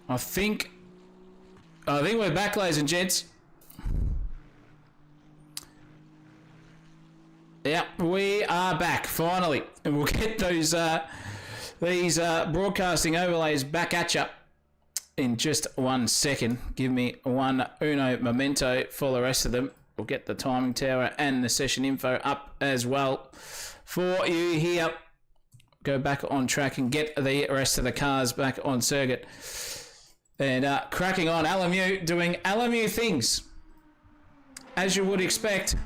I think we're back, ladies and gents. Yeah, we are back finally, and we'll get these broadcasting overlays back at you in just 1 second. Give me uno momento for the rest of them. We'll get the timing tower and the session info up as well for you here. Go back on track and get the rest of the cars back on circuit. And cracking on, LMU doing LMU things, as you would expect.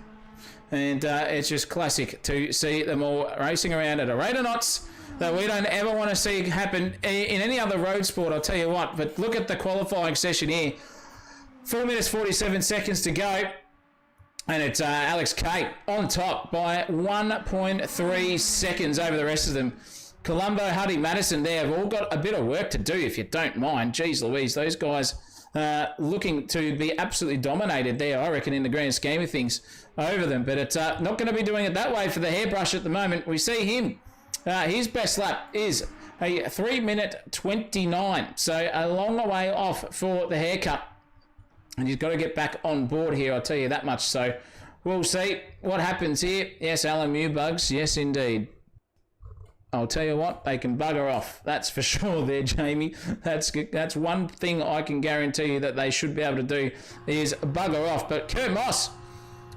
And it's just classic to see them all racing around at a rate of knots that we don't ever want to see happen in any other road sport, I'll tell you what. But look at the qualifying session here. 4 minutes 47 seconds to go. And it's Alex K on top by 1.3 seconds over the rest of them. Colombo, Huddy, Madison, they have all got a bit of work to do, if you don't mind. Jeez Louise, those guys looking to be absolutely dominated there, I reckon, in the grand scheme of things over them. But it's not going to be doing it that way for the hairbrush at the moment. We see him. His best lap is a 3 minute 29. So a long way off for the haircut. And he's got to get back on board here, I'll tell you that much. So we'll see what happens here. Yes, LMU bugs. Yes, indeed. I'll tell you what, they can bugger off. That's for sure there, Jamie. That's one thing I can guarantee you that they should be able to do is bugger off. But Kurt Moss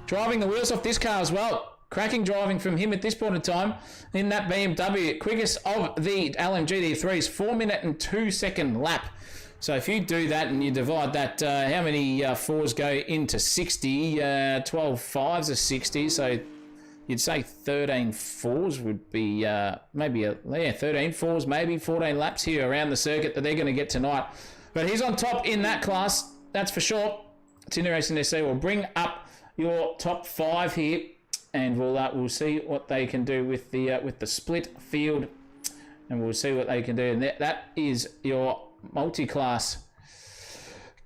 driving the wheels off this car as well. Cracking driving from him at this point in time in that BMW. Quickest of the LMGT3's 4 minute and 2 second lap. So if you do that and you divide that, how many fours go into 60? 12 fives are 60, so you'd say 13 fours would be maybe 13 fours, maybe 14 laps here around the circuit that they're going to get tonight. But he's on top in that class, that's for sure. It's interesting to see. We'll bring up your top 5 here, and we'll see what they can do with the split field, and we'll see what they can do. And that is your multi-class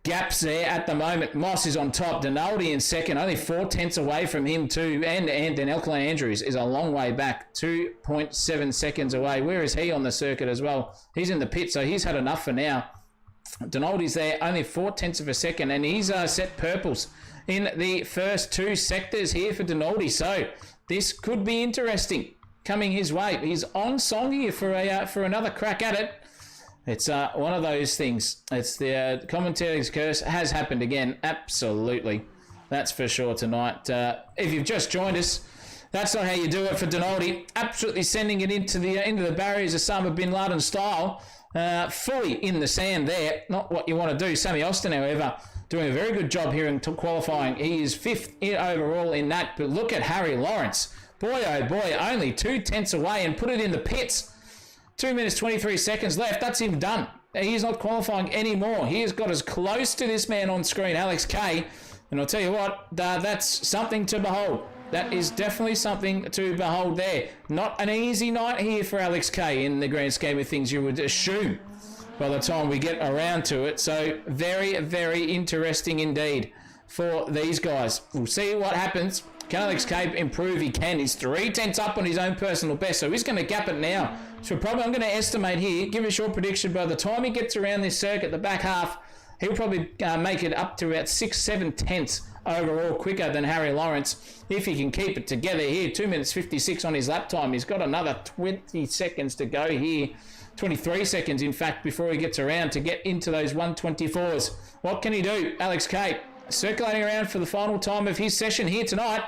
gaps there at the moment. Moss is on top. Donaldi in second, only 4/10 away from him too. And Elkland Andrews is a long way back, 2.7 seconds away. Where is he on the circuit as well? He's in the pit, so he's had enough for now. Donaldi's there, only 4/10 of a second, and he's set purples in the first 2 sectors here for Donaldi. So this could be interesting coming his way. He's on song here for another crack at it. It's one of those things. It's the commentary's curse has happened again. Absolutely. That's for sure tonight. If you've just joined us, that's not how you do it for Donaldi. Absolutely sending it into the barriers of Osama bin Laden style. Fully in the sand there. Not what you want to do. Sammy Austin, however, doing a very good job here in qualifying. He is 5th overall in that. But look at Harry Lawrence. Boy, oh boy, only 2/10 away and put it in the pits. 2 minutes 23 seconds left. That's him done. He is not qualifying anymore. He has got as close to this man on screen, Alex K. And I'll tell you what, that's something to behold. That is definitely something to behold there. Not an easy night here for Alex K in the grand scheme of things, you would assume, by the time we get around to it. So very, very interesting indeed for these guys. We'll see what happens. Can Alex K improve? He can. He's 3/10 up on his own personal best, so he's going to gap it now. So probably I'm going to estimate here, give a short prediction, by the time he gets around this circuit, the back half, he'll probably make it up to about 6-7 tenths overall quicker than Harry Lawrence if he can keep it together here. 2 minutes 56 on his lap time. He's got another 20 seconds to go here. 23 seconds, in fact, before he gets around to get into those 124s. What can he do? Alex K circulating around for the final time of his session here tonight.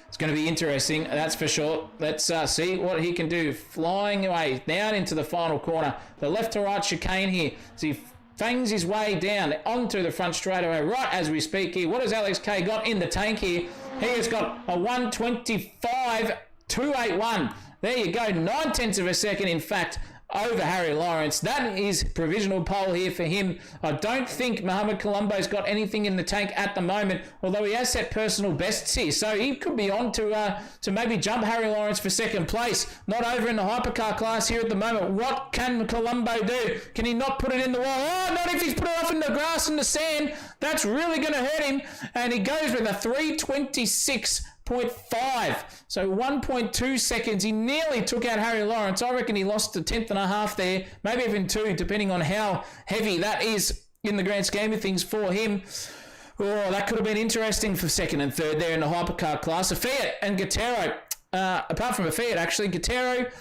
It's going to be interesting, that's for sure. Let's see what he can do. Flying away down into the final corner. The left to right chicane here. As he fangs his way down onto the front straightaway right as we speak here. What has Alex K got in the tank here? He has got a 1:25.281. There you go, 9/10 of a second, in fact, over Harry Lawrence. That is provisional pole here for him. I don't think Mohamed Colombo's got anything in the tank at the moment, although he has set personal bests here, so he could be on to maybe jump Harry Lawrence for second place. Not over in the hypercar class here at the moment. What can Colombo do? Can he not put it in the wall? Oh, not if he's put it off in the grass and the sand. That's really going to hurt him, and he goes with a 3:26. 1.5. So 1.2 seconds. He nearly took out Harry Lawrence. I reckon he lost a tenth and a half there, maybe even 2, depending on how heavy that is in the grand scheme of things for him. Oh, that could have been interesting for second and third there in the hypercar class. A Fiat and Gattero. Apart from a Fiat, actually, Gattero,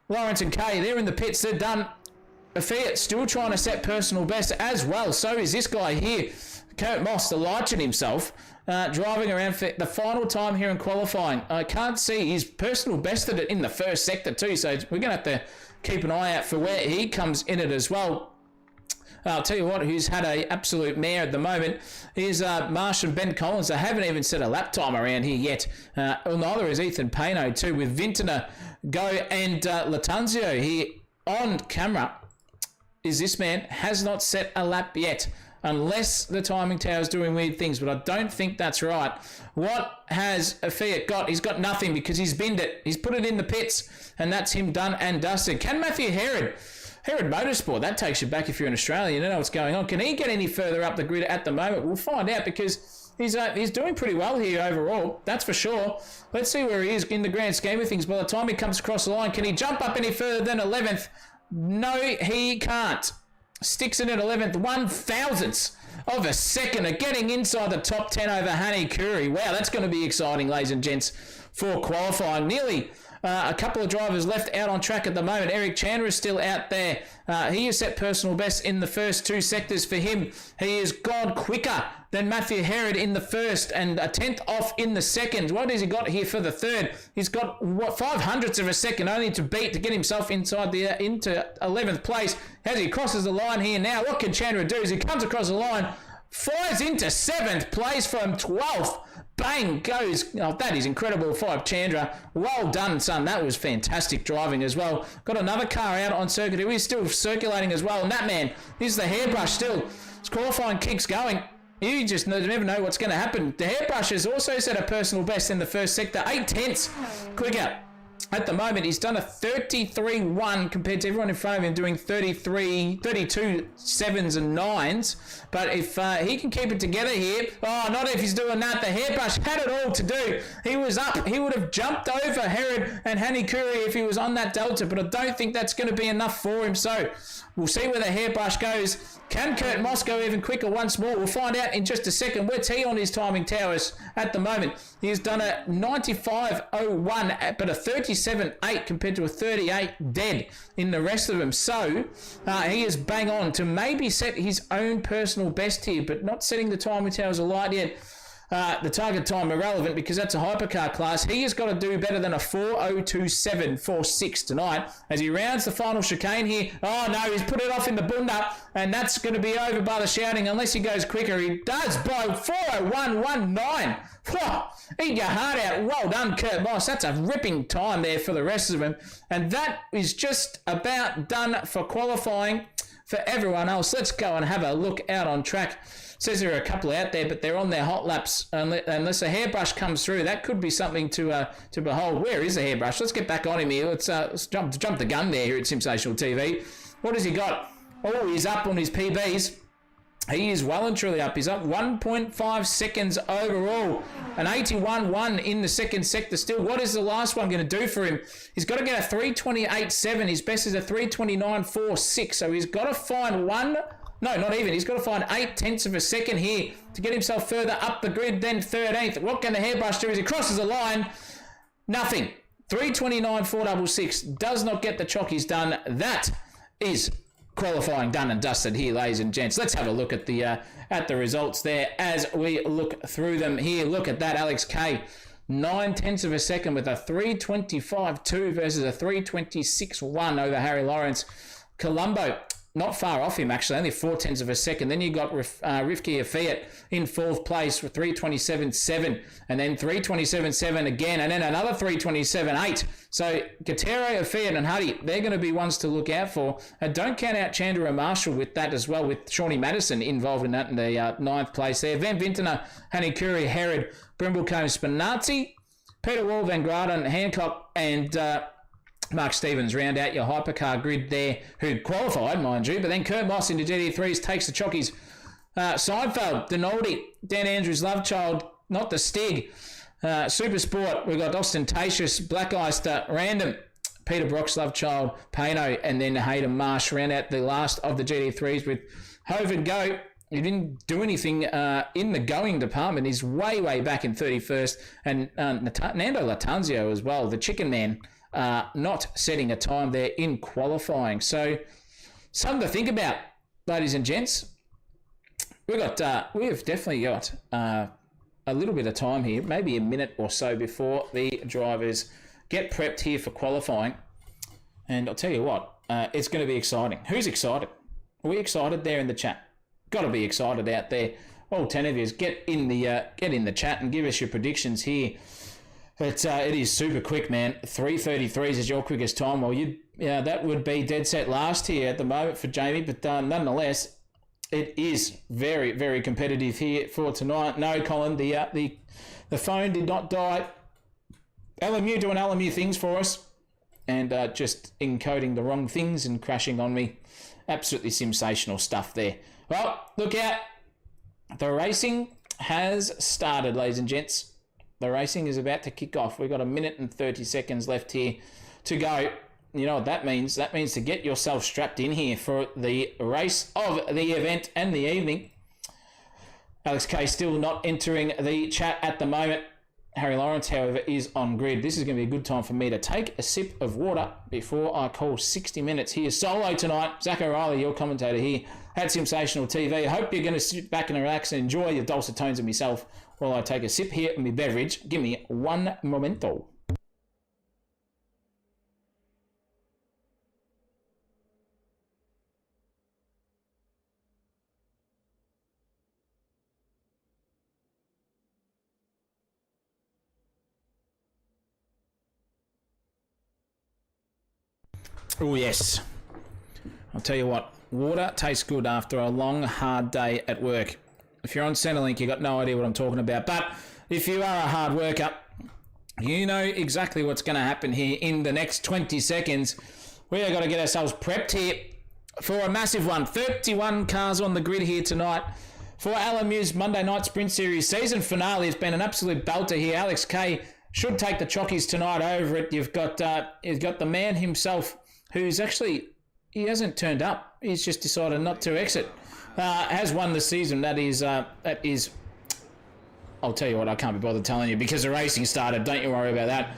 Lawrence and Kay, they're in the pits. They're done. A Fiat still trying to set personal best as well. So is this guy here, Kurt Moss, the Lichen himself, driving around for the final time here in qualifying. I can't see his personal bested it in the first sector too. So we're going to have to keep an eye out for where he comes in it as well. I'll tell you what, who's had a absolute mare at the moment is Marsh and Ben Collins. They haven't even set a lap time around here yet. Neither is Ethan Payno too, with Vintner, Go and Latanzio here on camera. Is this man has not set a lap yet, unless the timing tower's doing weird things, but I don't think that's right. What has a Fiat got? He's got nothing because he's binned it. He's put it in the pits, and that's him done and dusted. Can Matthew Herod Motorsport, that takes you back if you're in Australia, you don't know what's going on. Can he get any further up the grid at the moment? We'll find out, because he's doing pretty well here overall, that's for sure. Let's see where he is in the grand scheme of things. By the time he comes across the line, can he jump up any further than 11th? No, he can't. Sticks in at 11th, 1,000th of a second of getting inside the top 10 over Hani Kuri. Wow, that's going to be exciting, ladies and gents, for qualifying. Nearly a couple of drivers left out on track at the moment. Eric Chandra is still out there. He has set personal best in the first 2 sectors for him. He has gone quicker than Matthew Herod in the first and a tenth off in the second. What has he got here for the third? He's got, 500ths of a second only to beat to get himself inside the into 11th place. As he crosses the line here now, what can Chandra do as he comes across the line, flies into 7th place from 12th. Bang goes. Oh, that is incredible. 5 Chandra. Well done, son. That was fantastic driving as well. Got another car out on circuit who is still circulating as well. And that man is the hairbrush still. His qualifying keeps going. You just never know what's going to happen. The hairbrush has also set a personal best in the first sector. 8 tenths quicker. At the moment, he's done a 33.1 compared to everyone in front of him doing 32 7s and 9s. But if he can keep it together here, not if he's doing that. The hairbrush had it all to do. He was up. He would have jumped over Herod and Hanikuri if he was on that delta, but I don't think that's going to be enough for him. So we'll see where the hairbrush goes. Can Kurt Moss go even quicker once more? We'll find out in just a second. Where's he on his timing towers at the moment? He has done a 95.01, but a 37.8 compared to a 38 dead in the rest of them. So he is bang on to maybe set his own personal best here, but not setting the timing towers alight yet. The target time irrelevant because that's a hypercar class. He has got to do better than a 4:02.746 tonight as he rounds the final chicane here. Oh no, he's put it off in the bunda, and that's going to be over by the shouting unless he goes quicker. He does by 4:01.19. Eat your heart out. Well done, Kurt Moss. That's a ripping time there for the rest of them. And that is just about done for qualifying for everyone else. Let's go and have a look out on track. Says there are a couple out there, but they're on their hot laps. Unless a hairbrush comes through, that could be something to behold. Where is the hairbrush? Let's get back on him here. Let's jump the gun there here at Sensational TV. What has he got? Oh, he's up on his PBs. He is well and truly up. He's up 1.5 seconds overall. An 81.1 in the second sector still. What is the last one going to do for him? He's got to get a 3:28.7. His best is a 3:29.46. So he's got to find one... No, not even. He's got to find 8 tenths of a second here to get himself further up the grid than 13th. What can the hairbrush do as he crosses the line? Nothing. 3:29.466 does not get the chockies done. That is qualifying done and dusted here, ladies and gents. Let's have a look at the results there as we look through them here. Look at that, Alex K. 9 tenths of a second with a 3:25.2 versus a 3:26.1 over Harry Lawrence. Colombo, not far off him, actually, only 4 tenths of a second. Then you got Rifki Fiat in 4th place with 3:27.7, and then 3:27.7 again, and then another 3:27.8. So Gattero, Fiat, and Huddy, they're going to be ones to look out for. And don't count out Chandra and Marshall with that as well, with Shawnee Madison involved in that in the 9th place there. Van Vintner, Hanikuri, Herod, Brimblecombe, Spinazzi, Peter Wall, Van Graden, Hancock, and... Mark Stevens round out your hypercar grid there, who qualified, mind you. But then Kurt Moss into GT3s takes the chockies. Seinfeld, Denaldi, Dan Andrews, Lovechild, not the Stig. Super Sport, we've got Ostentatious, Black Iced, Random, Peter Brock's Love Child, Pano, and then Hayden Marsh round out the last of the GD3s with Hove and Go. He didn't do anything in the going department. He's way back in 31st. And Nando Latanzio as well, the Chicken Man, not setting a time there in qualifying. So something to think about, ladies and gents. We've definitely got a little bit of time here, maybe a minute or so before the drivers get prepped here for qualifying. And I'll tell you what, it's going to be exciting. Who's excited? Are we excited there in the chat? Got to be excited out there. All 10 of you, get in the chat and give us your predictions here. It is super quick, man. 3:33 is your quickest time. Well, that would be dead set last here at the moment for Jamie, but nonetheless, it is very, very competitive here for tonight. No, Colin, the phone did not die. LMU doing LMU things for us, and just encoding the wrong things and crashing on me. Absolutely sensational stuff there. Well, look out. The racing has started, ladies and gents. The racing is about to kick off. We've got 1 minute and 30 seconds left here to go. You know what that means? That means to get yourself strapped in here for the race of the event and the evening. Alex K still not entering the chat at the moment. Harry Lawrence, however, is on grid. This is going to be a good time for me to take a sip of water before I call 60 minutes here solo tonight. Zach O'Reilly, your commentator here at Sensational TV. I hope you're going to sit back and relax and enjoy your dulcet tones of myself while I take a sip here of my beverage. Give me one momento. Oh, yes. I'll tell you what, water tastes good after a long, hard day at work. If you're on Centrelink, you've got no idea what I'm talking about. But if you are a hard worker, you know exactly what's going to happen here in the next 20 seconds. We are going to get ourselves prepped here for a massive one. 31 cars on the grid here tonight for LMU's Monday Night Sprint Series season finale. It's been an absolute belter here. Alex K should take the chockies tonight over it. You've got the man himself, who's actually, he hasn't turned up. He's just decided not to exit. Has won the season. That is, I'll tell you what, I can't be bothered telling you because the racing started. Don't you worry about that.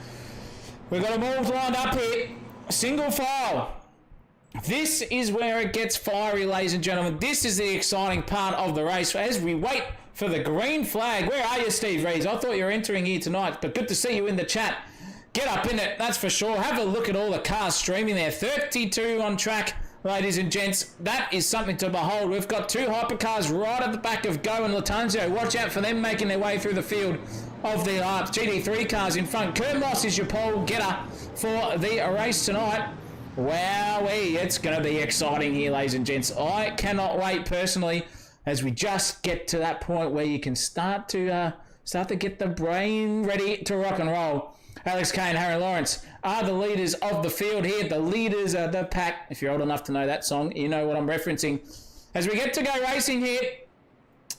We've got them all lined up here. Single file. This is where it gets fiery, ladies and gentlemen. This is the exciting part of the race. As we wait for the green flag. Where are you, Steve Rees? I thought you were entering here tonight, but good to see you in the chat. Get up in it, that's for sure. Have a look at all the cars streaming there. 32 on track, ladies and gents. That is something to behold. We've got two hypercars right at the back of Go and Latanzio. Watch out for them making their way through the field of the GD3 cars in front. Kurt Moss is your pole getter for the race tonight. Wowee, it's going to be exciting here, ladies and gents. I cannot wait personally as we just get to that point where you can start to get the brain ready to rock and roll. Alex K and Harry Lawrence are the leaders of the field here. The leaders of the pack. If you're old enough to know that song, you know what I'm referencing. As we get to go racing here,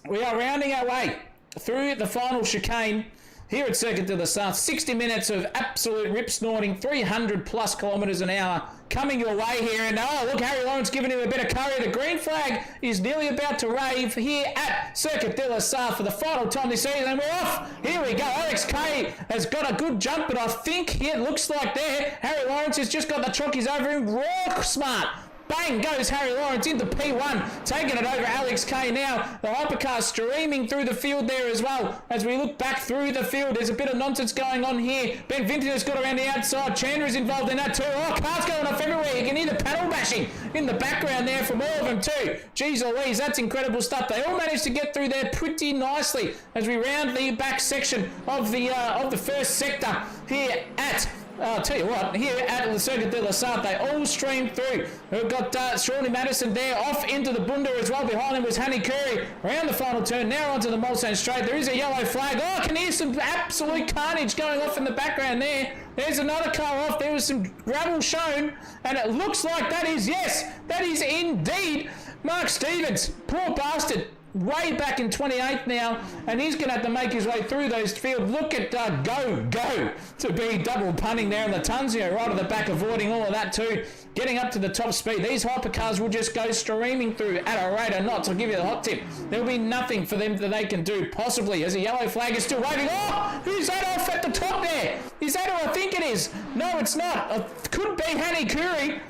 we are rounding our way through the final chicane here at Circuit de la Sarthe. 60 minutes of absolute rip snorting, 300 plus kilometres an hour coming your way here. And oh, look, Harry Lawrence giving him a bit of curry. The green flag is nearly about to rave here at Circuit de la Sarthe for the final time this season. And we're off. Here we go. Alex K has got a good jump, but I think it looks like there, Harry Lawrence has just got the chockies over him. Raw smart. Bang goes Harry Lawrence into P1, taking it over Alex K now. The hypercar streaming through the field there as well. As we look back through the field, there's a bit of nonsense going on here. Ben Vinton has got around the outside. Chandler is involved in that too. Oh, cars going off everywhere. You can hear the paddle bashing in the background there from all of them too. Jeez Louise, that's incredible stuff. They all managed to get through there pretty nicely as we round the back section of the first sector here at I'll tell you what, here at the Circuit de la Sarthe, they all stream through. We've got Shawnee Madison there, off into the Bunda as well. Behind him was Hanny Curry. Around the final turn, now onto the Mulsanne Straight. There is a yellow flag. Oh, I can hear some absolute carnage going off in the background there. There's another car off. There was some gravel shown, and it looks like that is, yes, that is indeed Mark Stevens. Poor bastard. way back in 28th now, and he's going to have to make his way through those fields. Look at Go to be double punting there in the Tunzio right at the back, avoiding all of that too. Getting up to the top speed. These hypercars will just go streaming through at a rate of knots. I'll give you the hot tip. There'll be nothing for them that they can do, possibly, as a yellow flag is still waving. Oh, who's that off at the top there? Is that who I think it is? No, it's not. It could be Hani Kuri.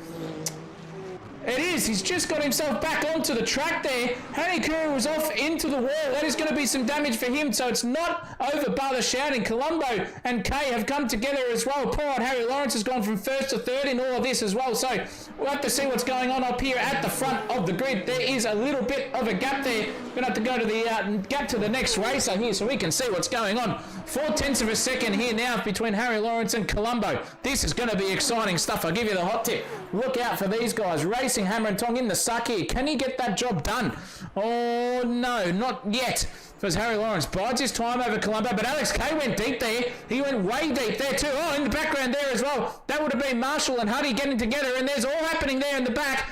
It is. He's just got himself back onto the track there. Hanikura was off into the wall. That is going to be some damage for him. So it's not over by the shouting. Colombo and Kay have come together as well. Poor old Harry Lawrence has gone from first to third in all of this as well. So we'll have to see what's going on up here at the front of the grid. There is a little bit of a gap there. We're going to have to go to the gap to the next racer here so we can see what's going on. 0.4 of a second here now between Harry Lawrence and Colombo. This is going to be exciting stuff. I'll give you the hot tip. Look out for these guys. Racing Hammer and Tong in the suck here. Can he get that job done? Oh, no, not yet. Because Harry Lawrence bides his time over Colombo, but Alex Kay went deep there. He went way deep there too. Oh, in the background there as well. That would have been Marshall and Huddy getting together, and there's all happening there in the back.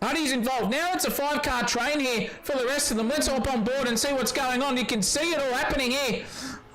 Huddy's involved. Now it's a 5-car train here for the rest of them. Let's hop on board and see what's going on. You can see it all happening here.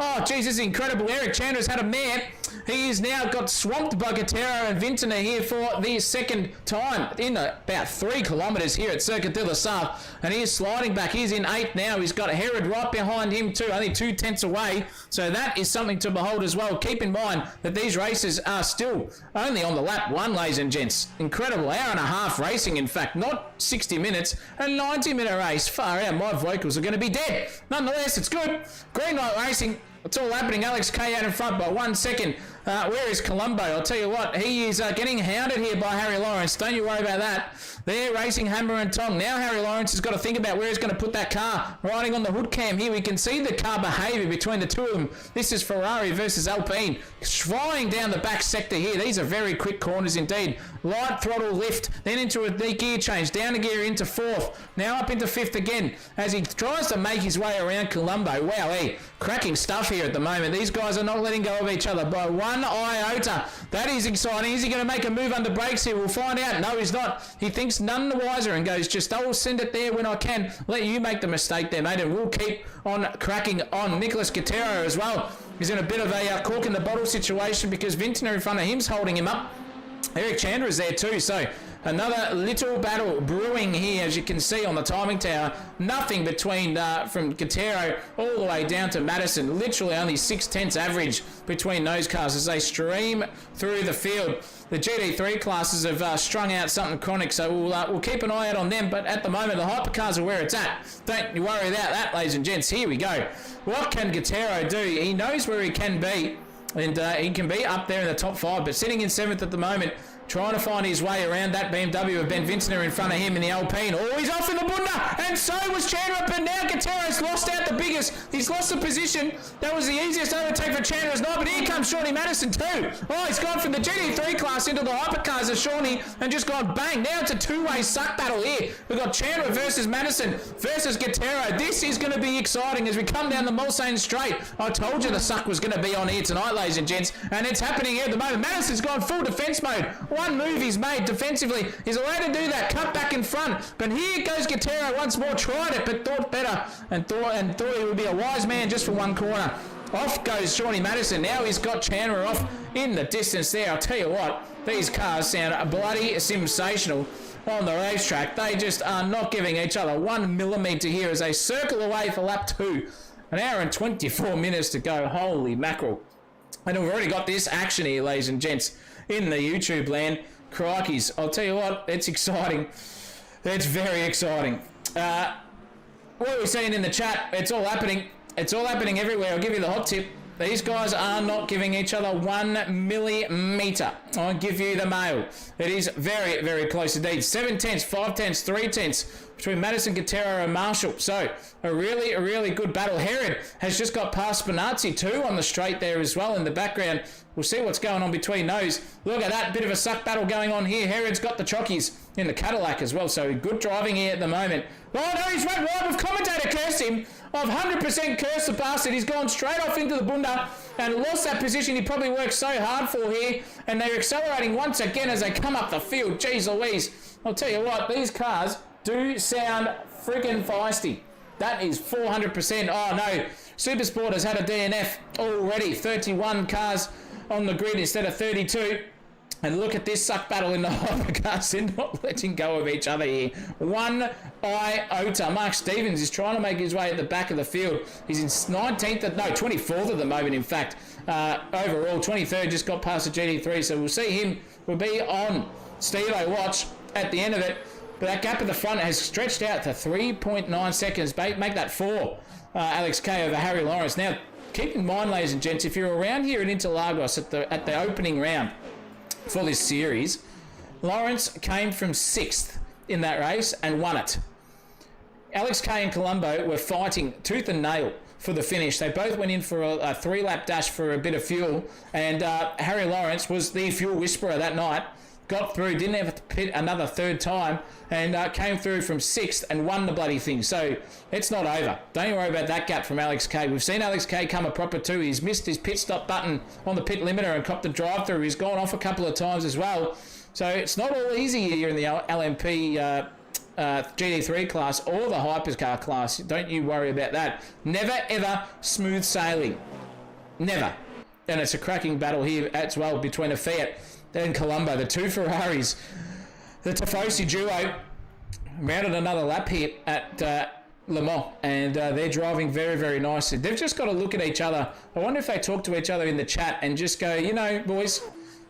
Oh, geez, this is incredible. Eric Chandler's had a mare. He's now got swamped by Gutierrez and Vintner here for the second time in about 3 kilometres here at Circuit de la Sarthe. And he is sliding back. He's in 8th now. He's got Herod right behind him too, only 2 tenths away. So that is something to behold as well. Keep in mind that these races are still only on the lap 1, ladies and gents. Incredible. Hour and a half racing, in fact. Not 60 minutes. A 90-minute race. Far out. My vocals are going to be dead. Nonetheless, it's good. Green light racing. It's all happening. Alex Kay out in front by 1 second. Where is Colombo? I'll tell you what, he is getting hounded here by Harry Lawrence. Don't you worry about that. They're racing Hammer and Tong. Now Harry Lawrence has got to think about where he's going to put that car. Riding on the hood cam here, we can see the car behaviour between the two of them. This is Ferrari versus Alpine. Flying down the back sector here. These are very quick corners indeed. Light throttle lift, then into a gear change. Down a gear into 4th. Now up into 5th again as he tries to make his way around Colombo. Wow, cracking stuff here at the moment. These guys are not letting go of each other by 1 iota. That is exciting. Is he going to make a move under brakes here? We'll find out. No, he's not. He thinks none the wiser and goes, just I'll send it there when I can. Let you make the mistake there, mate. And we'll keep on cracking on. Nicholas Gutierrez as well. He's in a bit of a cork in the bottle situation because Vintner in front of him's holding him up. Eric Chandler is there too, so another little battle brewing here, as you can see on the timing tower. Nothing between from Gutierrez all the way down to Madison. Literally only 6 tenths average between those cars as they stream through the field. The GT3 classes have strung out something chronic, so we'll keep an eye out on them. But at the moment, the hypercars are where it's at. Don't you worry about that, ladies and gents. Here we go. What can Gutierrez do? He knows where he can be. And he can be up there in the top 5, but sitting in 7th at the moment, trying to find his way around that BMW of Ben Vintner in front of him in the Alpine. Oh, he's off in the Bunda, and so was Chandler, but now Gutierrez lost out the biggest. He's lost the position. That was the easiest overtake for Chandler's night, but here comes Shawnee Madison too. Oh, he's gone from the GT3 class into the hypercars of Shawnee and just gone bang. Now it's a 2-way suck battle here. We've got Chandler versus Madison versus Gutierrez. This is going to be exciting as we come down the Mulsanne Straight. I told you the suck was going to be on here tonight, ladies and gents, and it's happening here at the moment. Madison's gone full defense mode. One move he's made defensively. He's allowed to do that. Cut back in front. But here goes Gutierrez once more. Tried it, but thought better and thought he would be a wise man just for one corner. Off goes Shawnee Madison. Now he's got Chandler off in the distance there. I'll tell you what, these cars sound bloody sensational on the racetrack. They just are not giving each other 1 millimetre here as they circle away for lap 2. An hour and 24 minutes to go. Holy mackerel. And we've already got this action here, ladies and gents, in the YouTube land. Crikeys, I'll tell you what, it's exciting. It's very exciting. What are we seeing in the chat? It's all happening. It's all happening everywhere. I'll give you the hot tip. These guys are not giving each other 1 millimetre. I'll give you the mail. It is very, very close indeed. 7 tenths, 5 tenths, 3 tenths between Madison, Gutierrez and Marshall. So a really good battle. Herod has just got past Spinazzi too on the straight there as well in the background. We'll see what's going on between those. Look at that bit of a suck battle going on here. Herod's got the chockies in the Cadillac as well. So good driving here at the moment. Oh no, he's went wide. With commentator cursed him. I've 100% cursed the bastard. He's gone straight off into the Bunda and lost that position he probably worked so hard for here. And they're accelerating once again as they come up the field. Jeez Louise. I'll tell you what, these cars do sound friggin' feisty. That is 400%. Oh, no. Supersport has had a DNF already. 31 cars on the grid instead of 32. And look at this suck battle in the hypercars. They're not letting go of each other here. One iota. Mark Stevens is trying to make his way at the back of the field. He's in 24th at the moment, in fact. Overall, 23rd, just got past the GT3. So we'll see him. We'll be on Steve-O watch at the end of it. But that gap at the front has stretched out to 3.9 seconds. Make that 4. Alex Kay over Harry Lawrence. Now, keep in mind, ladies and gents, if you're around here in Interlagos at the opening round for this series, Lawrence came from 6th in that race and won it. Alex Kay and Colombo were fighting tooth and nail for the finish. They both went in for a 3-lap dash for a bit of fuel, and Harry Lawrence was the fuel whisperer that night. Got through, didn't have to pit another third time, and came through from 6th and won the bloody thing. So it's not over. Don't worry about that gap from Alex Kay. We've seen Alex Kay come a proper 2. He's missed his pit stop button on the pit limiter and copped the drive through. He's gone off a couple of times as well. So it's not all easy here in the LMP GT3 class or the hypercar class. Don't you worry about that. Never ever smooth sailing. Never. And it's a cracking battle here as well between a Fiat and Colombo, the 2 Ferraris. The Tifosi duo mounted another lap here at Le Mans, and they're driving very, very nicely. They've just got to look at each other. I wonder if they talk to each other in the chat and just go, you know, boys,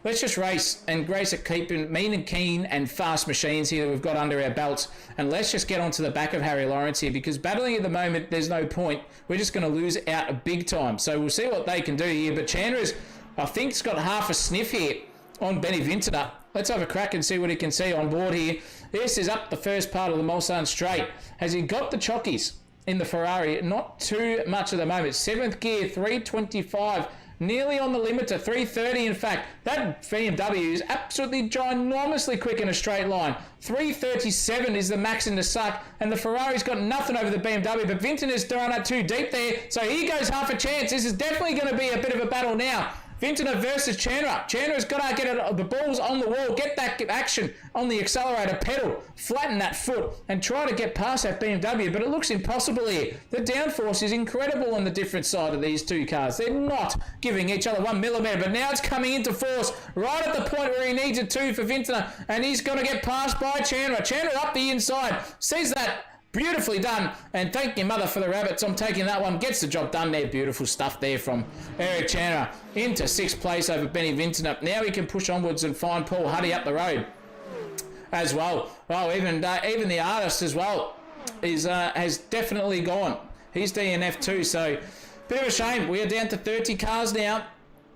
let's just race at keeping mean and keen and fast machines here that we've got under our belts, and let's just get onto the back of Harry Lawrence here, because battling at the moment, there's no point. We're just going to lose out a big time. So we'll see what they can do here. But Chandler's, I think, has got half a sniff here on Benny Vintner. Let's have a crack and see what he can see on board here. This is up the first part of the Mulsanne Straight. Has he got the chockies in the Ferrari? Not too much at the moment. 7th gear, 325, nearly on the limiter, 330 in fact. That BMW is absolutely ginormously quick in a straight line. 337 is the max in the suck, and the Ferrari's got nothing over the BMW, but Vintner's throwing it too deep there, so he goes half a chance. This is definitely going to be a bit of a battle now. Vintner versus Chandler. Chandler's got to get the balls on the wall, get that action on the accelerator pedal, flatten that foot, and try to get past that BMW, but it looks impossible here. The downforce is incredible on the different side of these two cars. They're not giving each other 1 millimeter, but now it's coming into force right at the point where he needs it to for Vintner, and he's got to get passed by Chandler. Chandler up the inside, sees that. Beautifully done, and thank your mother for the rabbits. I'm taking that one. Gets the job done there. Beautiful stuff there from Eric Chandler into 6th place over Benny Vintner. Now he can push onwards and find Paul Huddy up the road as well. Well, even the artist as well has definitely gone. He's DNF too, so bit of a shame. We are down to 30 cars now.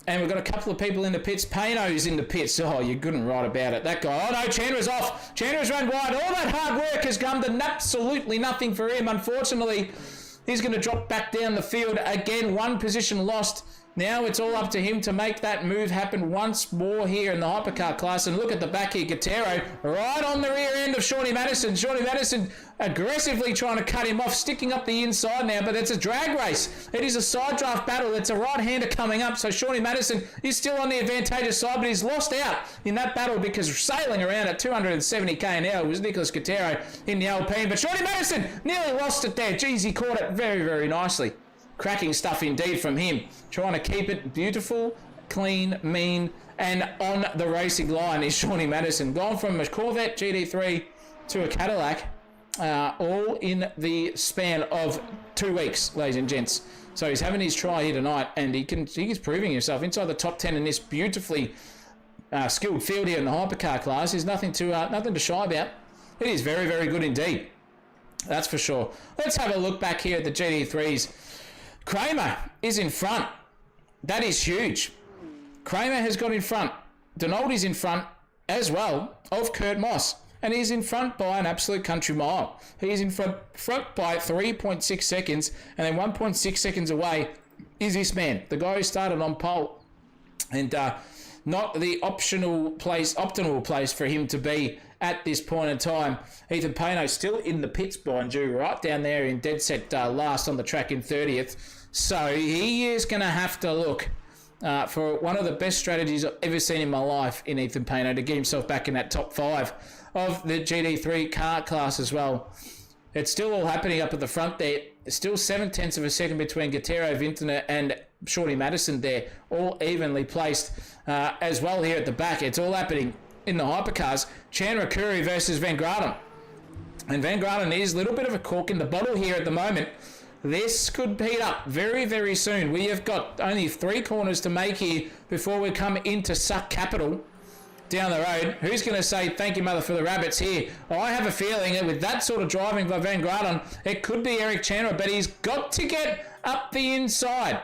And we've got a couple of people in the pits. Payno's in the pits. Oh, you couldn't write about it. That guy. Oh, no, Chandler's off. Chandler's run wide. All that hard work has come to absolutely nothing for him. Unfortunately, he's going to drop back down the field again. 1 position lost. Now it's all up to him to make that move happen once more here in the hypercar class. And look at the back here. Guterro right on the rear end of Shawnee Madison. Shawnee Madison aggressively trying to cut him off, sticking up the inside now, but it's a drag race. It is a side draft battle. It's a right-hander coming up, so Shawnee Madison is still on the advantageous side, but he's lost out in that battle because sailing around at 270k an hour was Nicholas Guterro in the Alpine, but Shawnee Madison nearly lost it there. Geez, he caught it very, very nicely. Cracking stuff indeed from him. Trying to keep it beautiful, clean, mean, and on the racing line is Shawnee Madison. Gone from a Corvette GT3 to a Cadillac, all in the span of 2 weeks, ladies and gents. So he's having his try here tonight, and he's proving himself inside the top 10 in this beautifully skilled field here in the hypercar class. There's nothing to shy about. It is very, very good indeed. That's for sure. Let's have a look back here at the GT3s. Kramer is in front. That is huge. Kramer has got in front. Donaldi's in front as well of Kurt Moss. And he's in front by an absolute country mile. He's in front by 3.6 seconds. And then 1.6 seconds away is this man, the guy who started on pole. And not the optimal place for him to be at this point in time. Ethan Payno still in the pits, mind you, right down there in dead set last on the track in 30th. So he is going to have to look for one of the best strategies I've ever seen in my life in Ethan Payno to get himself back in that top 5 of the GT3 car class as well. It's still all happening up at the front there. Still 7/10 of a second between Gutierrez, Vintner and Shorty Madison there, all evenly placed as well here at the back. It's all happening in the hypercars. Chandra Curry versus Van Graden. And Van Graden is a little bit of a cork in the bottle here at the moment. This could heat up very, very soon. We have got only 3 corners to make here before we come into Suck Capital down the road. Who's going to say thank you, mother, for the rabbits here? I have a feeling that with that sort of driving by Van Graden, it could be Eric Chandler, but he's got to get up the inside.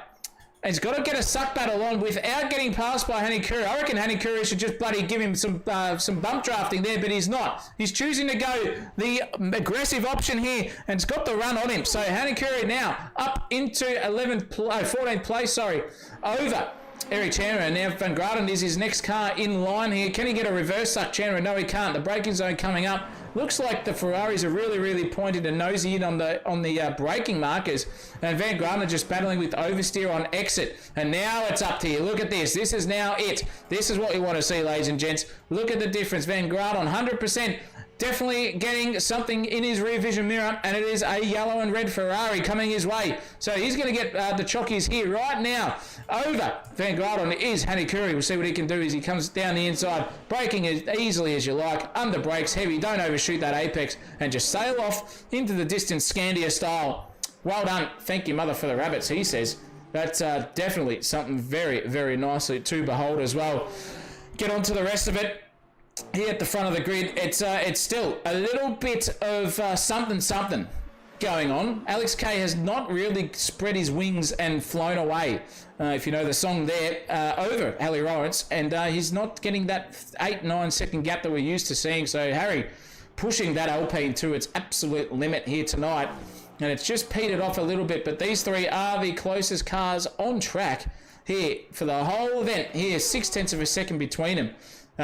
He's got to get a suck battle on without getting passed by Hanny Curry. I reckon Hanny Curry should just bloody give him some bump drafting there, but he's not. He's choosing to go the aggressive option here, and it's got the run on him. So Hanny Curry now up into 14th place, over Eric Chandler. And now Van Graden is his next car in line here. Can he get a reverse suck Chandler? No, he can't. The braking zone coming up. Looks like the Ferraris are really, really pointed and nosy in on the braking markers. And Van Graden just battling with oversteer on exit. And now it's up to you. Look at this. This is now it. This is what you want to see, ladies and gents. Look at the difference. Van Graden, 100%. Definitely getting something in his rear vision mirror, and it is a yellow and red Ferrari coming his way. So he's going to get the chockies here right now. Over Van Graden is Hanny Curry. We'll see what he can do as he comes down the inside, braking as easily as you like, under brakes, heavy, don't overshoot that apex, and just sail off into the distance Scandia style. Well done. Thank you, mother, for the rabbits, he says. That's definitely something very, very nicely to behold as well. Get on to the rest of it. Here at the front of the grid, it's still a little bit of something going on. Alex K has not really spread his wings and flown away, if you know the song there, over Harry Lawrence, and he's not getting that 8-9 second gap that we're used to seeing. So Harry pushing that Alpine to its absolute limit here tonight, and it's just petered off a little bit, but these three are the closest cars on track here for the whole event. Here, 0.6 of a second between them.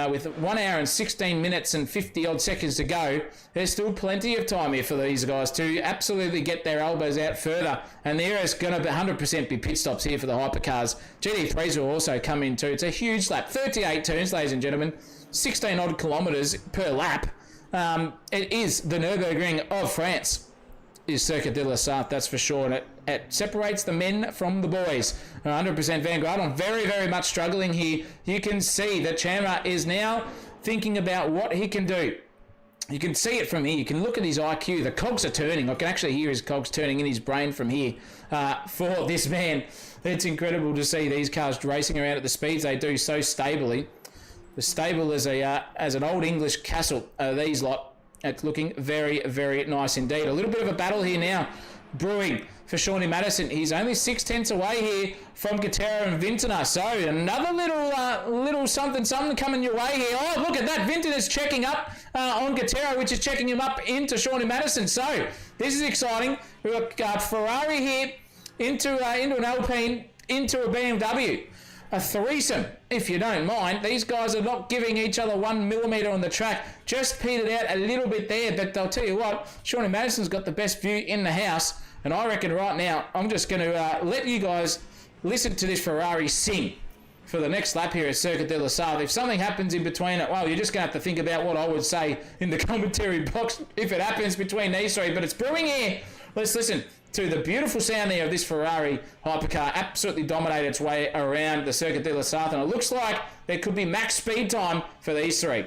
With 1 hour and 16 minutes and 50 odd seconds to go, there's still plenty of time here for these guys to absolutely get their elbows out further. And there is going to 100% be pit stops here for the hypercars. GT3s will also come in too. It's a huge lap, 38 turns, ladies and gentlemen, 16 odd kilometres per lap. It is the Nürburgring of France, is Circuit de la Sarthe, that's for sure. And it separates the men from the boys. 100% Van Graden, very, very much struggling here. You can see that Chandler is now thinking about what he can do. You can see it from here. You can look at his IQ. The cogs are turning. I can actually hear his cogs turning in his brain from here for this man. It's incredible to see these cars racing around at the speeds they do so stably. As stable as an old English castle, these lot. It's looking very, very nice indeed. A little bit of a battle here now brewing for Shawnee Madison. He's only 6/10 away here from Gutierrez and Vintner. So another little something coming your way here. Oh, look at that. Vintner's checking up on Gutierrez, which is checking him up into Shawnee Madison. So this is exciting. We've got Ferrari here into an Alpine, into a BMW. A threesome, if you don't mind. These guys are not giving each other 1 millimetre on the track. Just petered out a little bit there, but I'll tell you what, Shawnee Madison's got the best view in the house, and I reckon right now I'm just going to let you guys listen to this Ferrari sing for the next lap here at Circuit de la Sarthe. If something happens in between it, well, you're just going to have to think about what I would say in the commentary box if it happens between these three, but it's brewing here. Let's listen to the beautiful sound there of this Ferrari hypercar absolutely dominate its way around the Circuit de la Sarthe, and it looks like there could be max speed time for these three.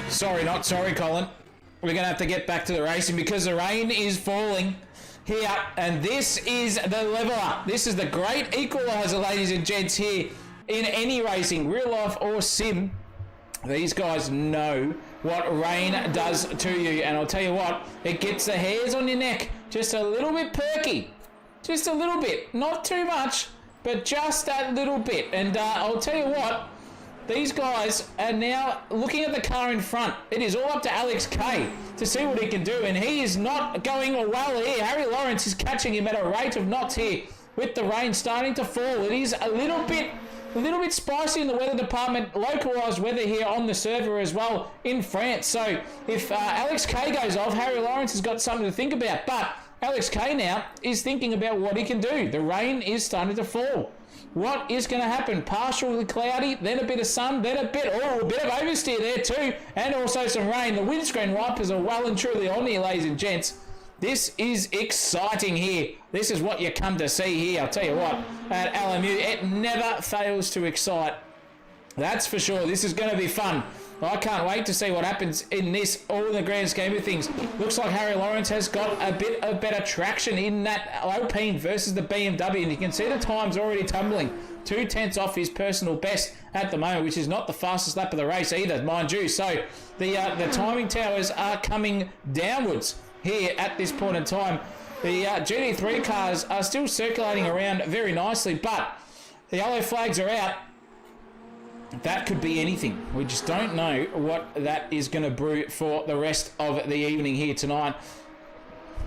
Sorry, not sorry, Colin. We're going to have to get back to the racing because the rain is falling here, and this is the leveler. This is the great equaliser, ladies and gents, here in any racing, real life or sim. These guys know what rain does to you, and I'll tell you what, it gets the hairs on your neck just a little bit perky. Just a little bit. Not too much, but just that little bit. And I'll tell you what, these guys are now looking at the car in front. It is all up to Alex K to see what he can do, and he is not going well here. Harry Lawrence is catching him at a rate of knots here with the rain starting to fall. It is a little bit spicy in the weather department. Localised weather here on the server as well in France. So if Alex K goes off, Harry Lawrence has got something to think about. But Alex K now is thinking about what he can do. The rain is starting to fall. What is going to happen? Partially cloudy, then a bit of sun, then a bit of oversteer there too, and also some rain. The windscreen wipers are well and truly on here, ladies and gents. This is exciting here. This is what you come to see here. I'll tell you what, at LMU, it never fails to excite. That's for sure. This is going to be fun. I can't wait to see what happens in this, all in the grand scheme of things. Looks like Harry Lawrence has got a bit of better traction in that Alpine versus the BMW, and you can see the time's already tumbling. 2/10 off his personal best at the moment, which is not the fastest lap of the race either, mind you. So the timing towers are coming downwards here at this point in time. The GT3 cars are still circulating around very nicely, but the yellow flags are out. That could be anything. We just don't know what that is going to brew for the rest of the evening here tonight.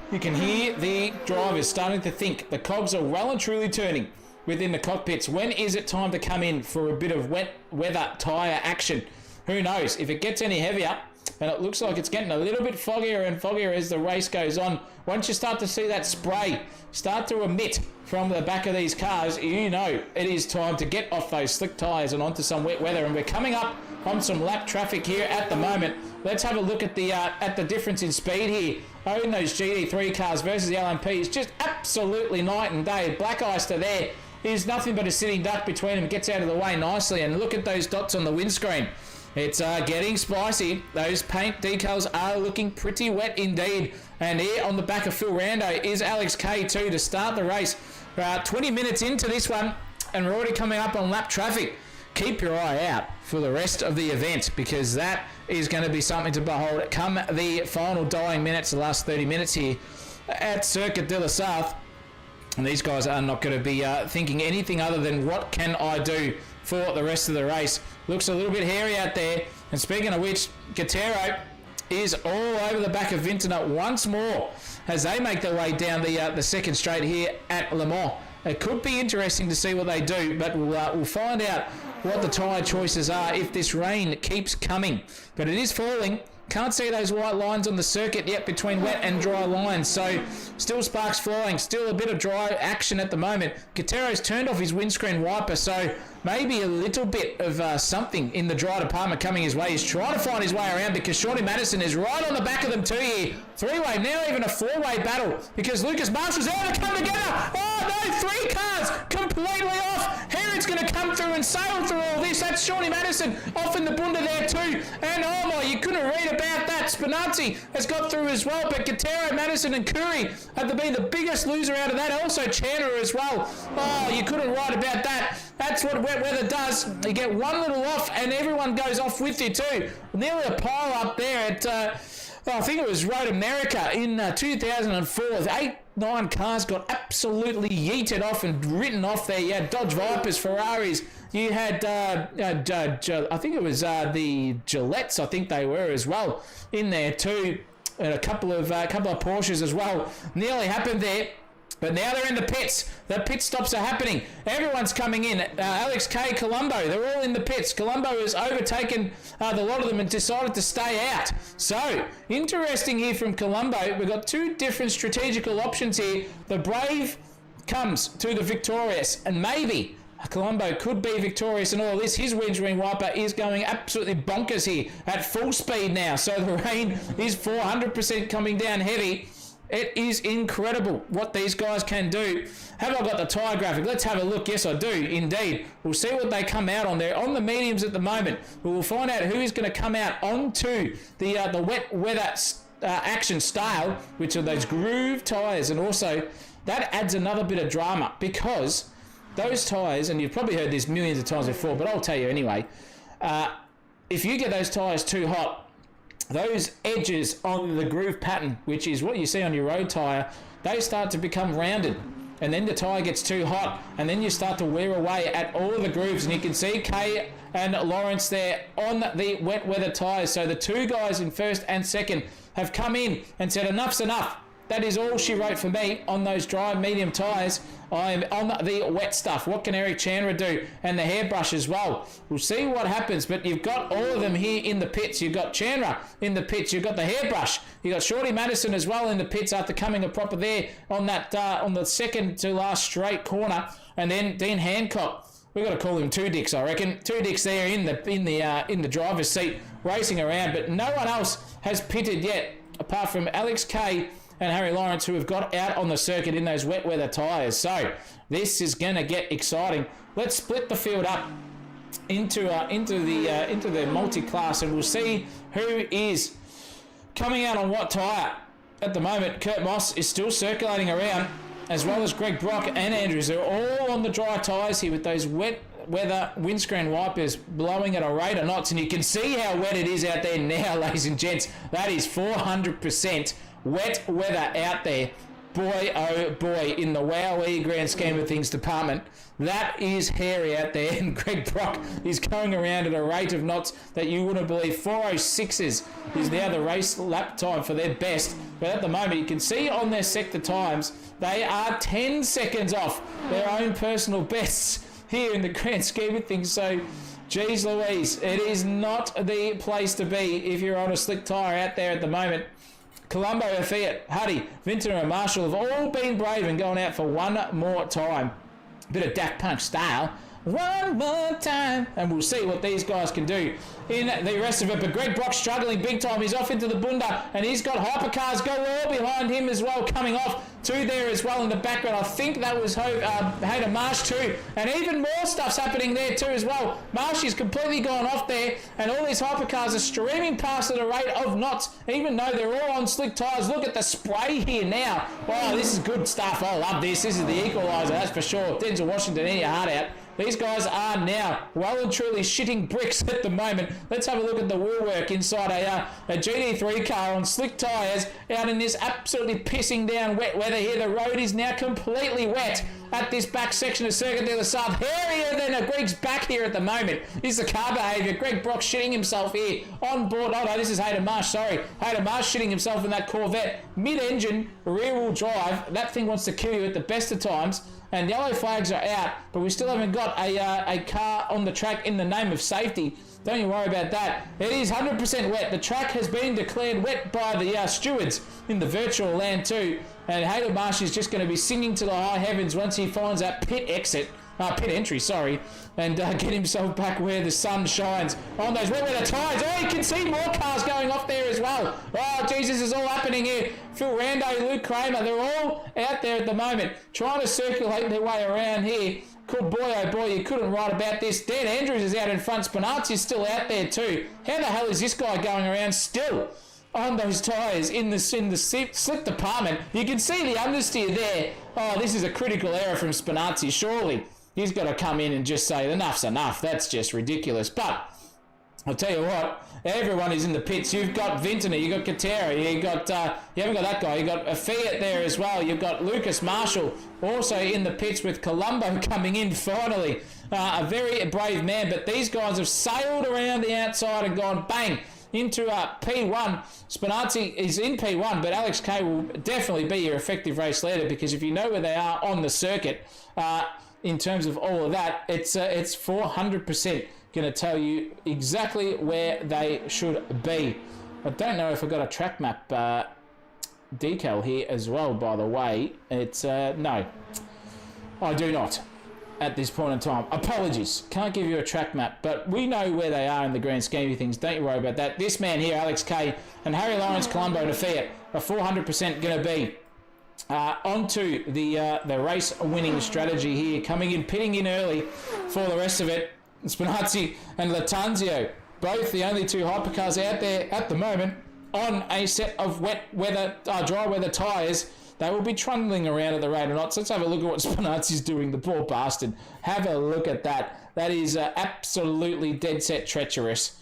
You can hear the drivers starting to think. The cogs are well and truly turning within the cockpits. When is it time to come in for a bit of wet weather tyre action? Who knows? If it gets any heavier, and it looks like it's getting a little bit foggier and foggier as the race goes on, once you start to see that spray start to emit from the back of these cars, you know it is time to get off those slick tyres and onto some wet weather. And we're coming up on some lap traffic here at the moment. Let's have a look at the difference in speed here. In those GT3 cars versus the LMP is just absolutely night and day. Black Oyster there is nothing but a sitting duck between them. It gets out of the way nicely, and look at those dots on the windscreen. It's getting spicy. Those paint decals are looking pretty wet indeed. And here on the back of Phil Rando is Alex K2 to start the race. 20 minutes into this one, and we're already coming up on lap traffic. Keep your eye out for the rest of the event, because that is going to be something to behold come the final dying minutes, the last 30 minutes here at Circuit de la Sarthe. And these guys are not going to be thinking anything other than what can I do for the rest of the race. Looks a little bit hairy out there. And speaking of which, Guerrero is all over the back of Vintner once more as they make their way down the second straight here at Le Mans. It could be interesting to see what they do, but we'll find out what the tyre choices are if this rain keeps coming. But it is falling. Can't see those white lines on the circuit yet between wet and dry lines. So still sparks flying, still a bit of dry action at the moment. Guterro's turned off his windscreen wiper, so maybe a little bit of something in the dry department coming his way. He's trying to find his way around because Shawnee Madison is right on the back of them too here. Three-way, now even a four-way battle because Lucas Marshall's there to come together. Oh no, three cars completely off. Herrick's going to come through and sail through all this. That's Shawnee Madison off in the bunda there too. And oh my, you couldn't read about that. Spinazzi has got through as well, but Guerrero, Madison and Curry have been the biggest loser out of that. Also Chandler as well. Oh, you couldn't write about that. That's what wet weather does. You get one little off and everyone goes off with you too. Nearly a pile up there at, I think it was Road America in 2004. 8-9 cars got absolutely yeeted off and written off there. You had Dodge Vipers, Ferraris. You had, I think it was the Gillettes, I think they were as well in there too. And a couple of Porsches as well. Nearly happened there. But now they're in the pits. The pit stops are happening. Everyone's coming in. Alex K, Colombo, they're all in the pits. Colombo has overtaken the lot of them and decided to stay out. So, interesting here from Colombo. We've got two different strategical options here. The Brave comes to the victorious, and maybe Colombo could be victorious in all this. His windscreen wiper is going absolutely bonkers here at full speed now. So the rain is 400% coming down heavy. It is incredible what these guys can do. Have I got the tyre graphic? Let's have a look. Yes, I do, indeed. We'll see what they come out on there. On the mediums at the moment, we will find out who is going to come out onto the wet weather action style, which are those groove tyres. And also, that adds another bit of drama because those tyres, and you've probably heard this millions of times before, but I'll tell you anyway, if you get those tyres too hot, those edges on the groove pattern, which is what you see on your road tyre, they start to become rounded. And then the tyre gets too hot, and then you start to wear away at all of the grooves. And you can see Kay and Lawrence there on the wet weather tyres. So the two guys in first and second have come in and said, enough's enough. That is all she wrote for me on those dry medium tyres. I'm on the wet stuff. What can Eric Chandler do? And the hairbrush as well. We'll see what happens, but you've got all of them here in the pits. You've got Chandler in the pits. You've got the hairbrush. You've got Shorty Madison as well in the pits after coming a proper there on that on the second to last straight corner. And then Dean Hancock. We've got to call him Two Dicks, I reckon. Two Dicks there in the driver's seat racing around, but no one else has pitted yet apart from Alex Kay and Harry Lawrence, who have got out on the circuit in those wet weather tyres. So this is going to get exciting. Let's split the field up into the multi-class, and we'll see who is coming out on what tyre. At the moment, Kurt Moss is still circulating around, as well as Greg Brock and Andrews. They're all on the dry tyres here with those wet weather windscreen wipers blowing at a rate of knots, and you can see how wet it is out there now, ladies and gents. That is 400% wet weather out there. Boy, oh boy, in the wowee grand scheme of things department, that is hairy out there. And Greg Brock is going around at a rate of knots that you wouldn't believe. 4:06 is now the race lap time for their best. But at the moment, you can see on their sector times, they are 10 seconds off their own personal bests here in the grand scheme of things. So, geez Louise, it is not the place to be if you're on a slick tyre out there at the moment. Colombo, Fiat, Huddy, Vintner and Marshall have all been brave and going out for one more time. Bit of Daft Punk style. One more time. And we'll see what these guys can do in the rest of it. But Greg Brock struggling big time. He's off into the bunda, and he's got hypercars go all behind him as well, coming off two there as well in the background. I think that was Hayden Marsh too. And even more stuff's happening there too as well. Marsh is completely gone off there, and all these hypercars are streaming past at a rate of knots, even though they're all on slick tyres. Look at the spray here now. Wow, this is good stuff. I love this. This is the equaliser, that's for sure. Denzel Washington, in your heart out. These guys are now well and truly shitting bricks at the moment. Let's have a look at the wheel work inside a GT3 car on slick tyres out in this absolutely pissing down wet weather here. The road is now completely wet at this back section of Circuit de la Sarthe. Hairier than a Greg's back here at the moment is the car behaviour. Greg Brock shitting himself here on board. Oh no, this is Hayden Marsh, sorry. Hayden Marsh shitting himself in that Corvette. Mid-engine, rear-wheel drive. That thing wants to kill you at the best of times. And yellow flags are out, but we still haven't got a car on the track in the name of safety. Don't you worry about that. It is 100% wet. The track has been declared wet by the stewards in the virtual land too. And Hayden Marsh is just going to be singing to the high heavens once he finds that pit entry, and get himself back where the sun shines on those wet weather tyres. Oh, you can see more cars going off there as well. Oh, Jesus, is all happening here. Phil Rando, Luke Kramer, they're all out there at the moment trying to circulate their way around here. Cool boy, oh boy, you couldn't write about this. Dan Andrews is out in front. Spinazzi is still out there too. How the hell is this guy going around still on those tyres in the slip department? You can see the understeer there. Oh, this is a critical error from Spinazzi, surely. He's got to come in and just say, enough's enough. That's just ridiculous. But I'll tell you what, everyone is in the pits. You've got Vintner, you've got Katera, you haven't got that guy. You've got a Fiat there as well. You've got Lucas Marshall also in the pits with Colombo coming in finally. A very brave man, but these guys have sailed around the outside and gone bang into P1. Spinazzi is in P1, but Alex Kay will definitely be your effective race leader, because if you know where they are on the circuit, in terms of all of that, it's 400% going to tell you exactly where they should be. I don't know if I've got a track map decal here as well, by the way. It's no, I do not at this point in time. Apologies, can't give you a track map, but we know where they are in the grand scheme of things. Don't you worry about that. This man here, Alex Kay, and Harry Lawrence, Colombo and a Fiat a 400% going to be onto the race-winning strategy here. Coming in, pitting in early for the rest of it. Spinazzi and Latanzio, both the only two hypercars out there at the moment on a set of dry weather tyres. They will be trundling around at the rate of knots. Let's have a look at what Spinazzi's doing, the poor bastard. Have a look at that. That is absolutely dead set treacherous.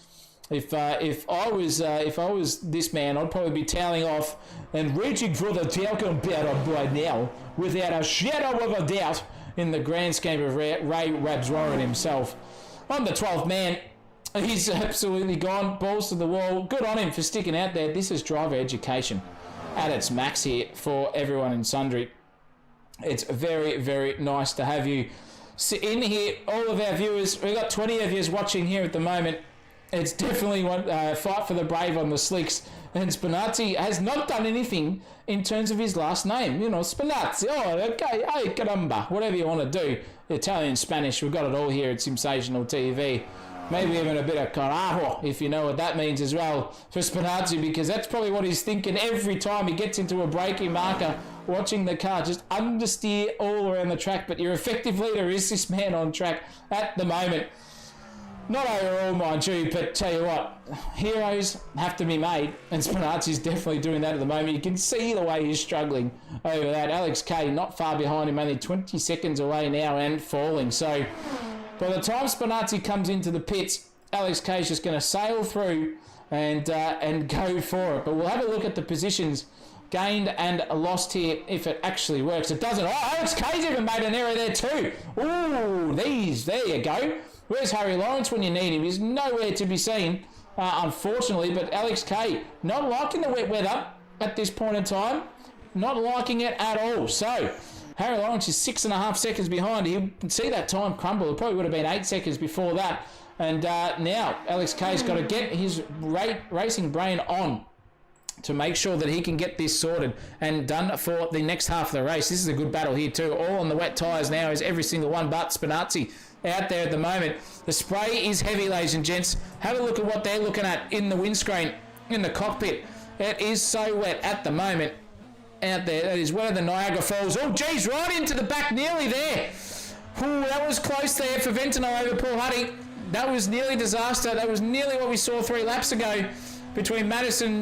If I was this man, I'd probably be toweling off and reaching for the talcum powder by now, without a shadow of a doubt, in the grand scheme of Ray Rabs Warren himself. On the 12th man, he's absolutely gone, balls to the wall. Good on him for sticking out there. This is driver education at its max here for everyone in sundry. It's very, very nice to have you in here. All of our viewers, we've got 20 of you watching here at the moment. It's definitely one fight for the brave on the slicks. And Spinazzi has not done anything in terms of his last name. You know, Spinazzi. Oh, okay. Hey, caramba. Whatever you want to do. Italian, Spanish. We've got it all here at Sensational TV. Maybe even a bit of carajo, if you know what that means as well, for Spinazzi, because that's probably what he's thinking every time he gets into a braking marker, watching the car just understeer all around the track. But your effective leader is this man on track at the moment. Not overall, mind you, but tell you what, heroes have to be made, and Spinazzi's definitely doing that at the moment. You can see the way he's struggling over that. Alex Kay not far behind him, only 20 seconds away now and falling. So by the time Spinazzi comes into the pits, Alex Kay's just going to sail through and go for it. But we'll have a look at the positions gained and lost here if it actually works. It doesn't. Oh, Alex Kay's even made an error there too. Ooh, there you go. Where's Harry Lawrence when you need him? He's nowhere to be seen, unfortunately. But Alex Kay not liking the wet weather at this point in time. Not liking it at all. So Harry Lawrence is 6.5 seconds behind. You can see that time crumble. It probably would have been 8 seconds before that. And now Alex Kay's got to get his racing brain on to make sure that he can get this sorted and done for the next half of the race. This is a good battle here too. All on the wet tyres now is every single one but Spinazzi out there at the moment. The spray is heavy, ladies and gents. Have a look at what they're looking at in the windscreen, in the cockpit. It is so wet at the moment out there. That is wetter than Niagara Falls. Oh, geez, right into the back, nearly there. Ooh, that was close there for Ventino over Paul Huddy. That was nearly disaster. That was nearly what we saw 3 laps ago between Madison,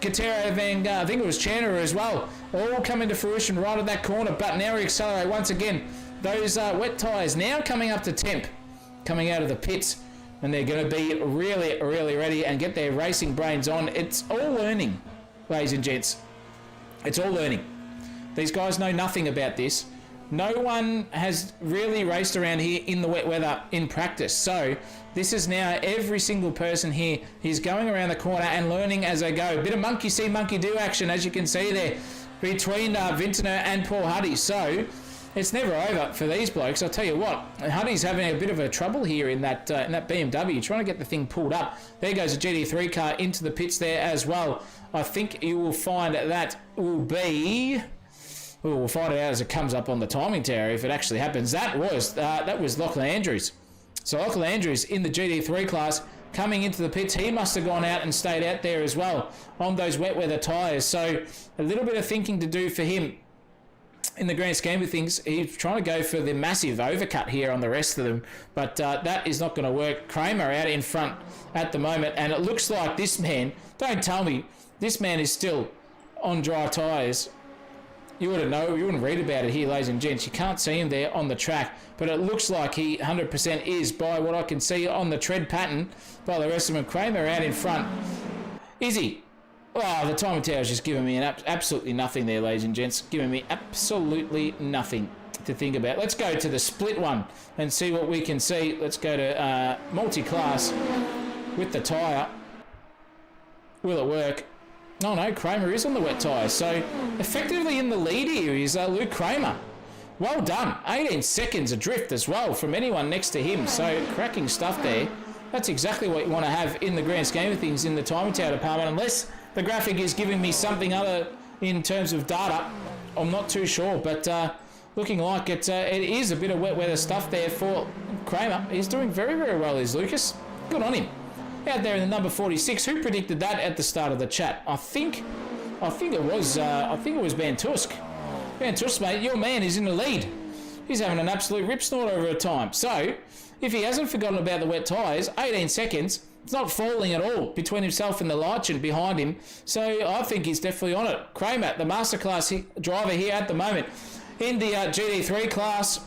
Gutierrez, and I think it was Chandler as well. All coming to fruition right at that corner, but now we accelerate once again. Those wet tyres now coming up to temp, coming out of the pits, and they're going to be really, really ready and get their racing brains on. It's all learning, ladies and gents. It's all learning. These guys know nothing about this. No one has really raced around here in the wet weather in practice. So this is now every single person here. He's going around the corner and learning as they go. A bit of monkey see, monkey do action, as you can see there, between Vintner and Paul Huddy. So it's never over for these blokes. I'll tell you what, Huddy's having a bit of a trouble here in that BMW, trying to get the thing pulled up. There goes a GT3 car into the pits there as well. I think you will find that will be... We'll find it out as it comes up on the timing tower if it actually happens. That was Lachlan Andrews. So Lachlan Andrews in the GT3 class coming into the pits. He must have gone out and stayed out there as well on those wet weather tyres. So a little bit of thinking to do for him in the grand scheme of things. He's trying to go for the massive overcut here on the rest of them, but that is not going to work. Kramer out in front at the moment, and it looks like this man, don't tell me, this man is still on dry tyres. You wouldn't know, you wouldn't read about it here, ladies and gents. You can't see him there on the track, but it looks like he 100% is by what I can see on the tread pattern by the rest of them. Kramer out in front. Is he? Oh, the timing tower is just giving me absolutely nothing there, ladies and gents. Giving me absolutely nothing to think about. Let's go to the split one and see what we can see. Let's go to multi-class with the tyre. Will it work? Oh no, Kramer is on the wet tyre. So effectively in the lead here is Luke Kramer. Well done. 18 seconds adrift as well from anyone next to him. So cracking stuff there. That's exactly what you want to have in the grand scheme of things in the timing tower department. Unless the graphic is giving me something other in terms of data, I'm not too sure. But looking like it is a bit of wet weather stuff there for Kramer. He's doing very, very well, is Lucas. Good on him. Out there in the number 46, who predicted that at the start of the chat? I think I think it was Van Tusk. Van Tusk, mate, your man is in the lead. He's having an absolute rip snort over a time. So, if he hasn't forgotten about the wet tyres, 18 seconds, it's not falling at all between himself and the Lichen behind him. So, I think he's definitely on it. Kramer, the masterclass driver here at the moment, in the GT3 class,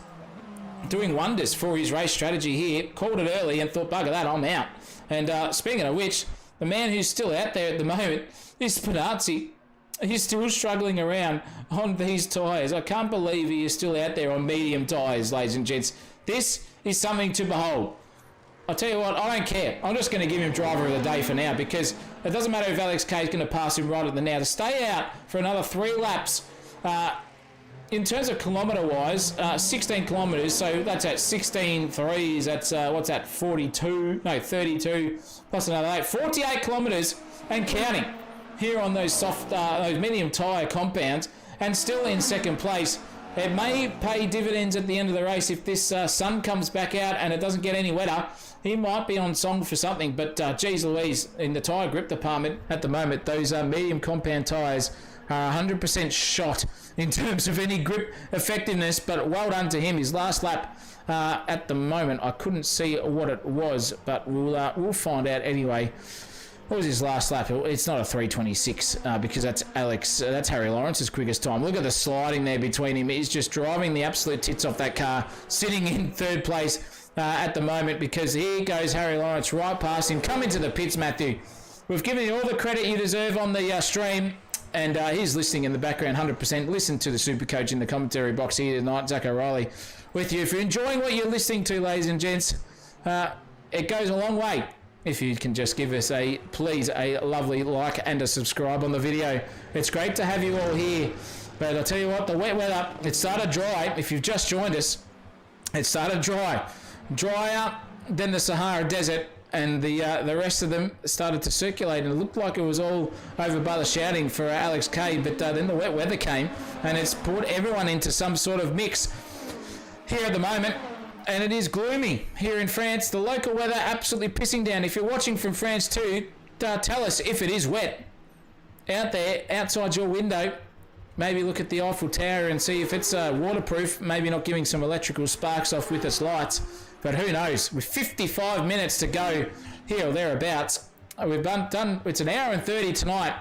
doing wonders for his race strategy here. Called it early and thought, bugger that, I'm out. And speaking of which, the man who's still out there at the moment is Spinazzi. He's still struggling around on these tyres. I can't believe he is still out there on medium tyres, ladies and gents. This is something to behold. I'll tell you what, I don't care. I'm just going to give him driver of the day for now, because it doesn't matter if Alex K is going to pass him right at the now. To stay out for another 3 laps, in terms of kilometre-wise, 16 kilometres, so that's at 16 threes, that's, 42, no, 32, plus another 8, 48 kilometres and counting here on those those medium tyre compounds, and still in second place. It may pay dividends at the end of the race if this sun comes back out and it doesn't get any wetter. He might be on song for something, but geez Louise, in the tyre grip department at the moment, those medium compound tyres are 100% shot in terms of any grip effectiveness, but well done to him. His last lap at the moment, I couldn't see what it was, but we'll find out anyway. What was his last lap? It's not a 3:26 because that's Harry Lawrence's quickest time. Look at the sliding there between him. He's just driving the absolute tits off that car, sitting in third place at the moment, because here goes Harry Lawrence right past him. Come into the pits, Matthew. We've given you all the credit you deserve on the stream, and he's listening in the background 100%. Listen to the super coach in the commentary box here tonight, Zach O'Reilly, with you. If you're enjoying what you're listening to, ladies and gents, it goes a long way if you can just give us please a lovely like and a subscribe on the video. It's great to have you all here, but I'll tell you what, the wet weather, it started dry. If you've just joined us, it started drier than the Sahara Desert, and the rest of them started to circulate, and it looked like it was all over by the shouting for Alex K, but then the wet weather came and it's put everyone into some sort of mix here at the moment. And it is gloomy here in France. The local weather absolutely pissing down. If you're watching from France too, tell us if it is wet out there outside your window. Maybe look at the Eiffel Tower and see if it's waterproof, maybe not giving some electrical sparks off with its lights. But who knows? With 55 minutes to go here or thereabouts, we've done it's an hour and 30 tonight.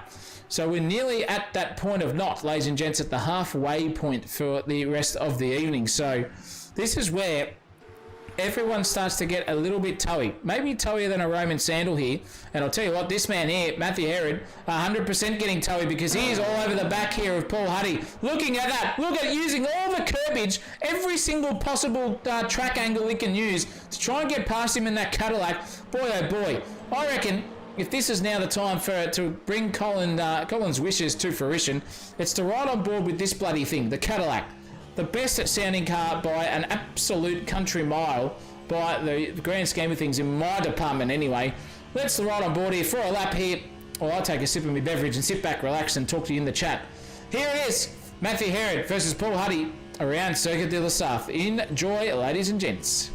So we're nearly at that point of knot, ladies and gents, at the halfway point for the rest of the evening. So this is where everyone starts to get a little bit toey. Maybe toeier than a Roman sandal here. And I'll tell you what, this man here, Matthew Herod, 100% getting toey, because he is all over the back here of Paul Huddy. Looking at that. Look at it, using all the curbage, every single possible track angle he can use to try and get past him in that Cadillac. Boy, oh boy. I reckon if this is now the time to bring Colin's wishes to fruition, it's to ride on board with this bloody thing, the Cadillac. The best at sounding car by an absolute country mile, by the grand scheme of things in my department anyway. Let's ride on board here for a lap here, or I'll take a sip of my beverage and sit back, relax, and talk to you in the chat. Here it is, Matthew Herod versus Paul Huddy around Circuit de la Sarthe. Enjoy, ladies and gents.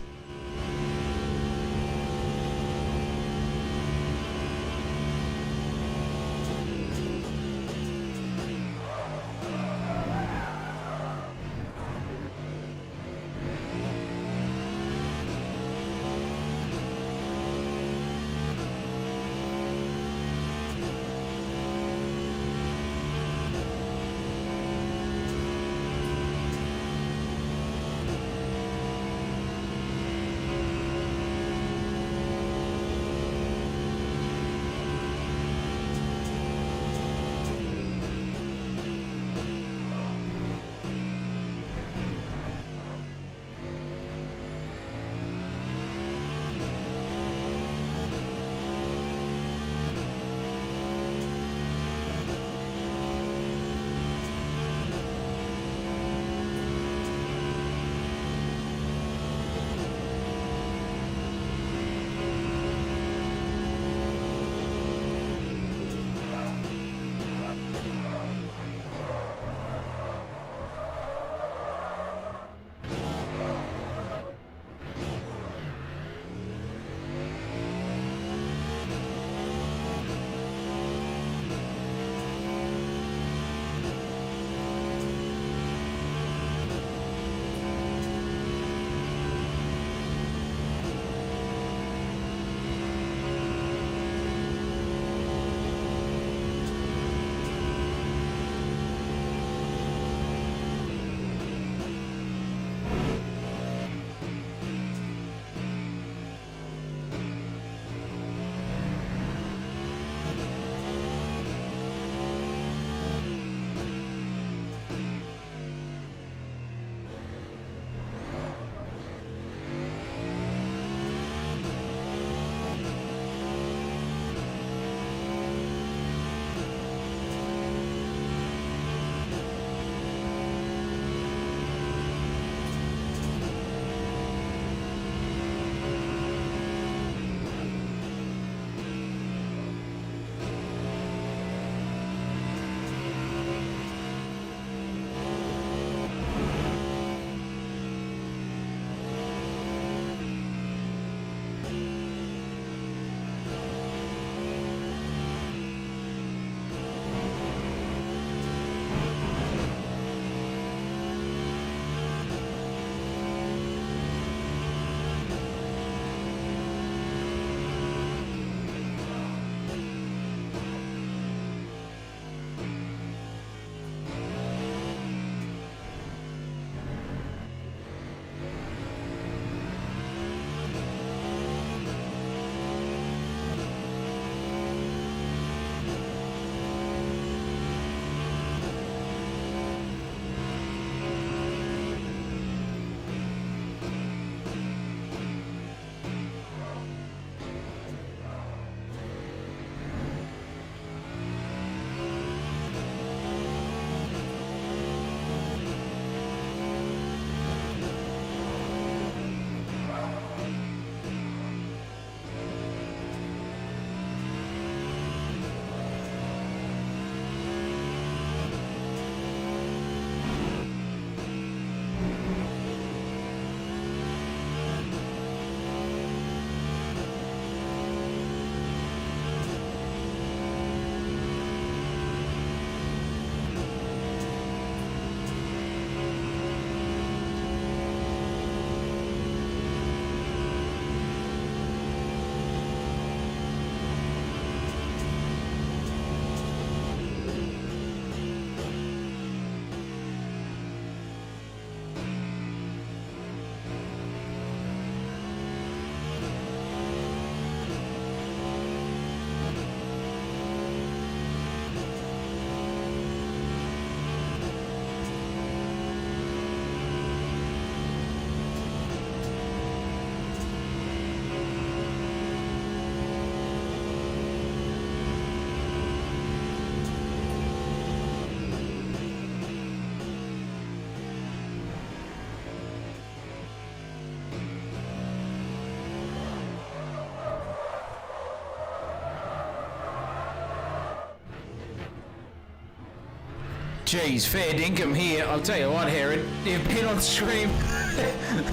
geez, fair dinkum here. I'll tell you what, Herod, you've been on stream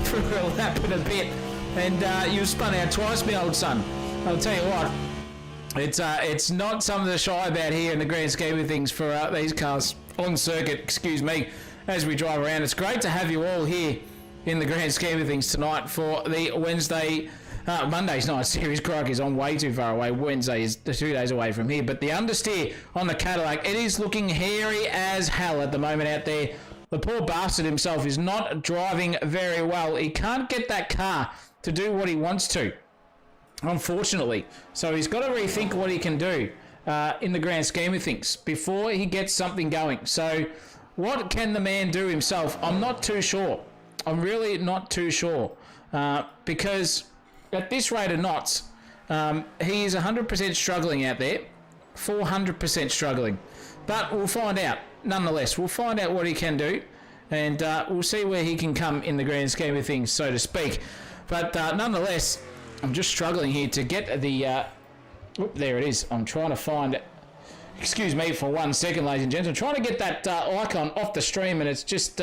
for a lap and a bit, and you spun out twice, my old son. I'll tell you what, it's not something to shy about here in the grand scheme of things for these cars on circuit, excuse me, as we drive around. It's great to have you all here in the grand scheme of things tonight for the Monday's night series. Crikey, I'm way too far away. Wednesday is 2 days away from here. But the understeer on the Cadillac, it is looking hairy as hell at the moment out there. The poor bastard himself is not driving very well. He can't get that car to do what he wants to, unfortunately. So he's got to rethink what he can do in the grand scheme of things before he gets something going. So what can the man do himself? I'm not too sure. I'm really not too sure. Because at this rate of knots, he is 100% struggling out there. 400% struggling. But we'll find out. Nonetheless, we'll find out what he can do. And we'll see where he can come in the grand scheme of things, so to speak. But nonetheless, I'm just struggling here to get the... there it is. I'm trying to find... Excuse me for 1 second, ladies and gents. I'm trying to get that icon off the stream, and it's just...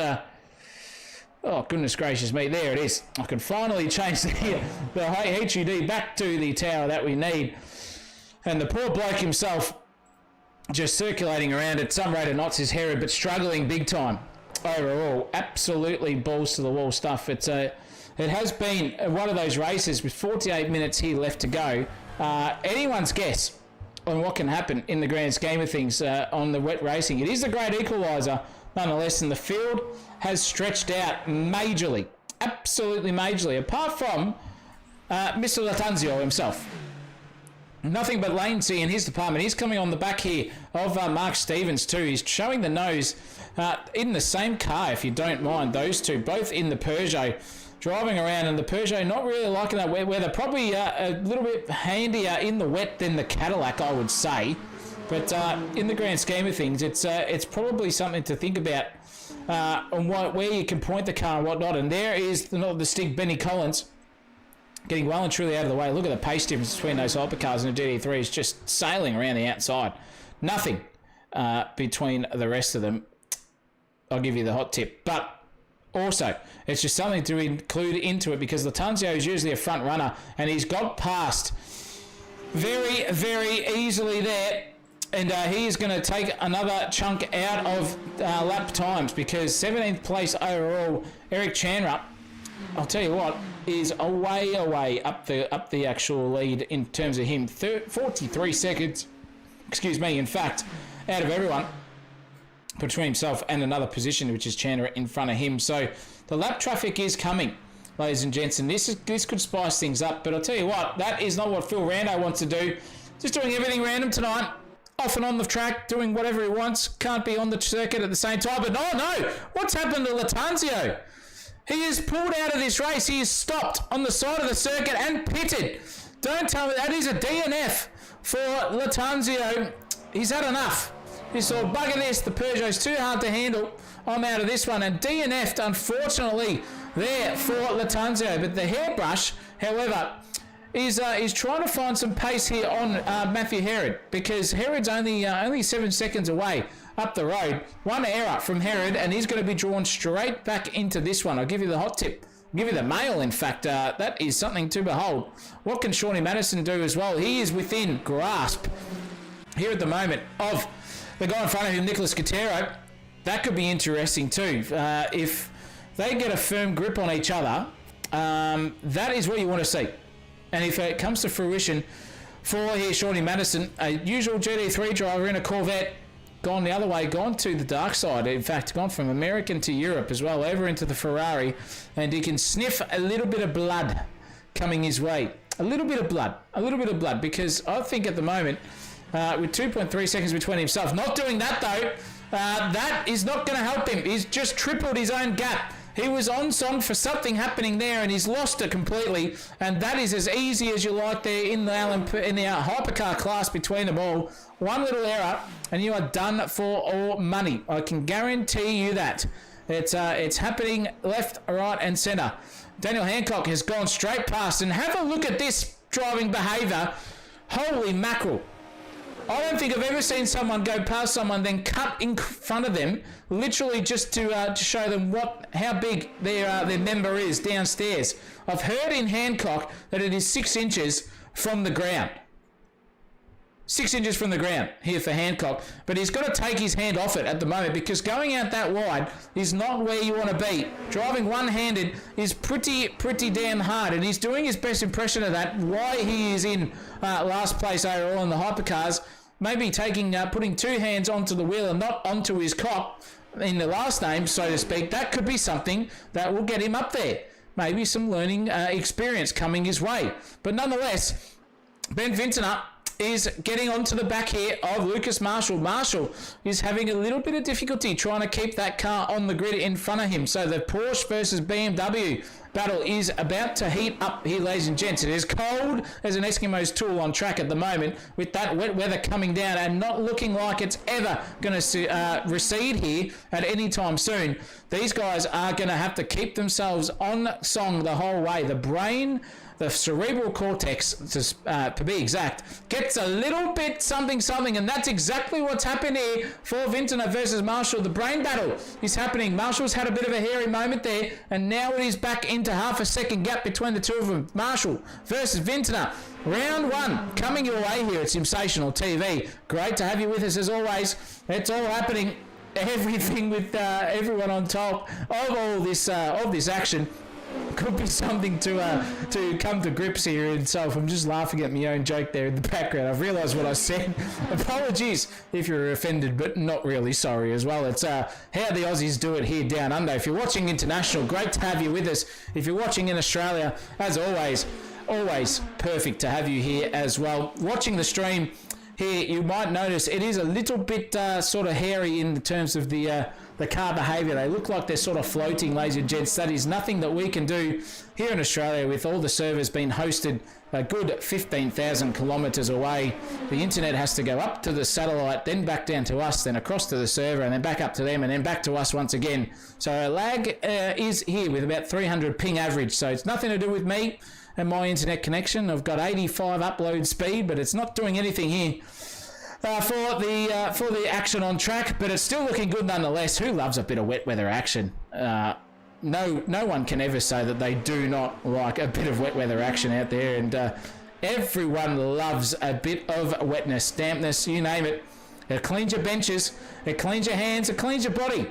oh, goodness gracious me. There it is. I can finally change the HUD back to the tower that we need. And the poor bloke himself just circulating around at some rate of knots is Herod, but struggling big time overall. Absolutely balls to the wall stuff. It has been one of those races with 48 minutes here left to go. Anyone's guess on what can happen in the grand scheme of things on the wet racing. It is the great equaliser, nonetheless, and the field has stretched out majorly, absolutely majorly, apart from Mr. Latanzio himself. Nothing but latency in his department. He's coming on the back here of Mark Stevens too. He's showing the nose in the same car, if you don't mind. Those two, both in the Peugeot, driving around, and the Peugeot not really liking that wet weather. Probably a little bit handier in the wet than the Cadillac, I would say. But in the grand scheme of things, it's probably something to think about on where you can point the car and whatnot. And there is the stick, Benny Collins, getting well and truly out of the way. Look at the pace difference between those hypercars and the GT3 is just sailing around the outside. Nothing between the rest of them. I'll give you the hot tip. But also, it's just something to include into it, because Latanzio is usually a front runner, and he's got past very, very easily there. And he is going to take another chunk out of lap times, because 17th place overall, Eric Chandra, I'll tell you what, is away up the actual lead in terms of him. 43 seconds, excuse me, in fact, out of everyone, between himself and another position, which is Chandra in front of him. So the lap traffic is coming, ladies and gents, and this could spice things up. But I'll tell you what, that is not what Phil Rando wants to do. Just doing everything random tonight. Off and on the track, doing whatever he wants. Can't be on the circuit at the same time. But no, what's happened to Latanzio? He is pulled out of this race. He is stopped on the side of the circuit and pitted. Don't tell me that is a DNF for Latanzio. He's had enough. He saw, bugger this, the Peugeot's too hard to handle. I'm out of this one. And DNF'd, unfortunately, there for Latanzio. But the hairbrush, however, is trying to find some pace here on Matthew Herod, because Herod's only 7 seconds away up the road. One error from Herod, and he's going to be drawn straight back into this one. I'll give you the hot tip. I'll give you the mail, in fact. That is something to behold. What can Shawnee Madison do as well? He is within grasp here at the moment of the guy in front of him, Nicholas Cotero. That could be interesting too. If they get a firm grip on each other, that is what you want to see. And if it comes to fruition for here, Shawnee Madison, a usual GT3 driver in a Corvette, gone the other way, gone to the dark side. In fact, gone from American to Europe as well, over into the Ferrari, and he can sniff a little bit of blood coming his way. A little bit of blood, because I think at the moment, with 2.3 seconds between himself, not doing that though, that is not going to help him. He's just tripled his own gap. He was on song for something happening there, and he's lost it completely. And that is as easy as you like there in the hypercar class between them all. One little error, and you are done for all money. I can guarantee you that. It's happening left, right, and centre. Daniel Hancock has gone straight past, and have a look at this driving behaviour. Holy mackerel. I don't think I've ever seen someone go past someone, then cut in front of them, literally just to show them how big their member is downstairs. I've heard in Hancock that it is 6 inches from the ground. 6 inches from the ground here for Hancock, but he's got to take his hand off it at the moment because going out that wide is not where you want to be. Driving one-handed is pretty damn hard, and he's doing his best impression of that. Why he is in last place overall in the hypercars, maybe putting 2 hands onto the wheel and not onto his cock in the last name, so to speak. That could be something that will get him up there. Maybe some learning experience coming his way, but nonetheless, Ben Vintner is getting onto the back here of Lucas Marshall. Marshall is having a little bit of difficulty trying to keep that car on the grid in front of him. So the Porsche versus BMW battle is about to heat up here, ladies and gents. It is cold as an Eskimo's tool on track at the moment with that wet weather coming down and not looking like it's ever going to recede here at any time soon. These guys are going to have to keep themselves on song the whole way. The brain, the cerebral cortex, to be exact, gets a little bit something, and that's exactly what's happened here for Vintner versus Marshall. The brain battle is happening. Marshall's had a bit of a hairy moment there, and now it is back into half a second gap between the two of them. Marshall versus Vintner. Round 1 coming your way here at Sensational TV. Great to have you with us as always. It's all happening. Everything with everyone on top of all this action. Could be something to come to grips here itself. I'm just laughing at my own joke there in the background. I've realised what I said. Apologies if you're offended, but not really sorry as well. It's how the Aussies do it here down under. If you're watching international, great to have you with us. If you're watching in Australia, as always perfect to have you here as well. Watching the stream here, you might notice it is a little bit sort of hairy in terms of the car behaviour. They look like they're sort of floating, ladies and gents. That is nothing that we can do here in Australia with all the servers being hosted a good 15,000 kilometres away. The internet has to go up to the satellite, then back down to us, then across to the server, and then back up to them, and then back to us once again. So lag is here with about 300 ping average. So it's nothing to do with me and my internet connection. I've got 85 upload speed, but it's not doing anything here for the action on track, but it's still looking good nonetheless. Who loves a bit of wet weather action? No one can ever say that they do not like a bit of wet weather action out there, and everyone loves a bit of wetness, dampness, you name it. It cleans your benches, it cleans your hands, it cleans your body.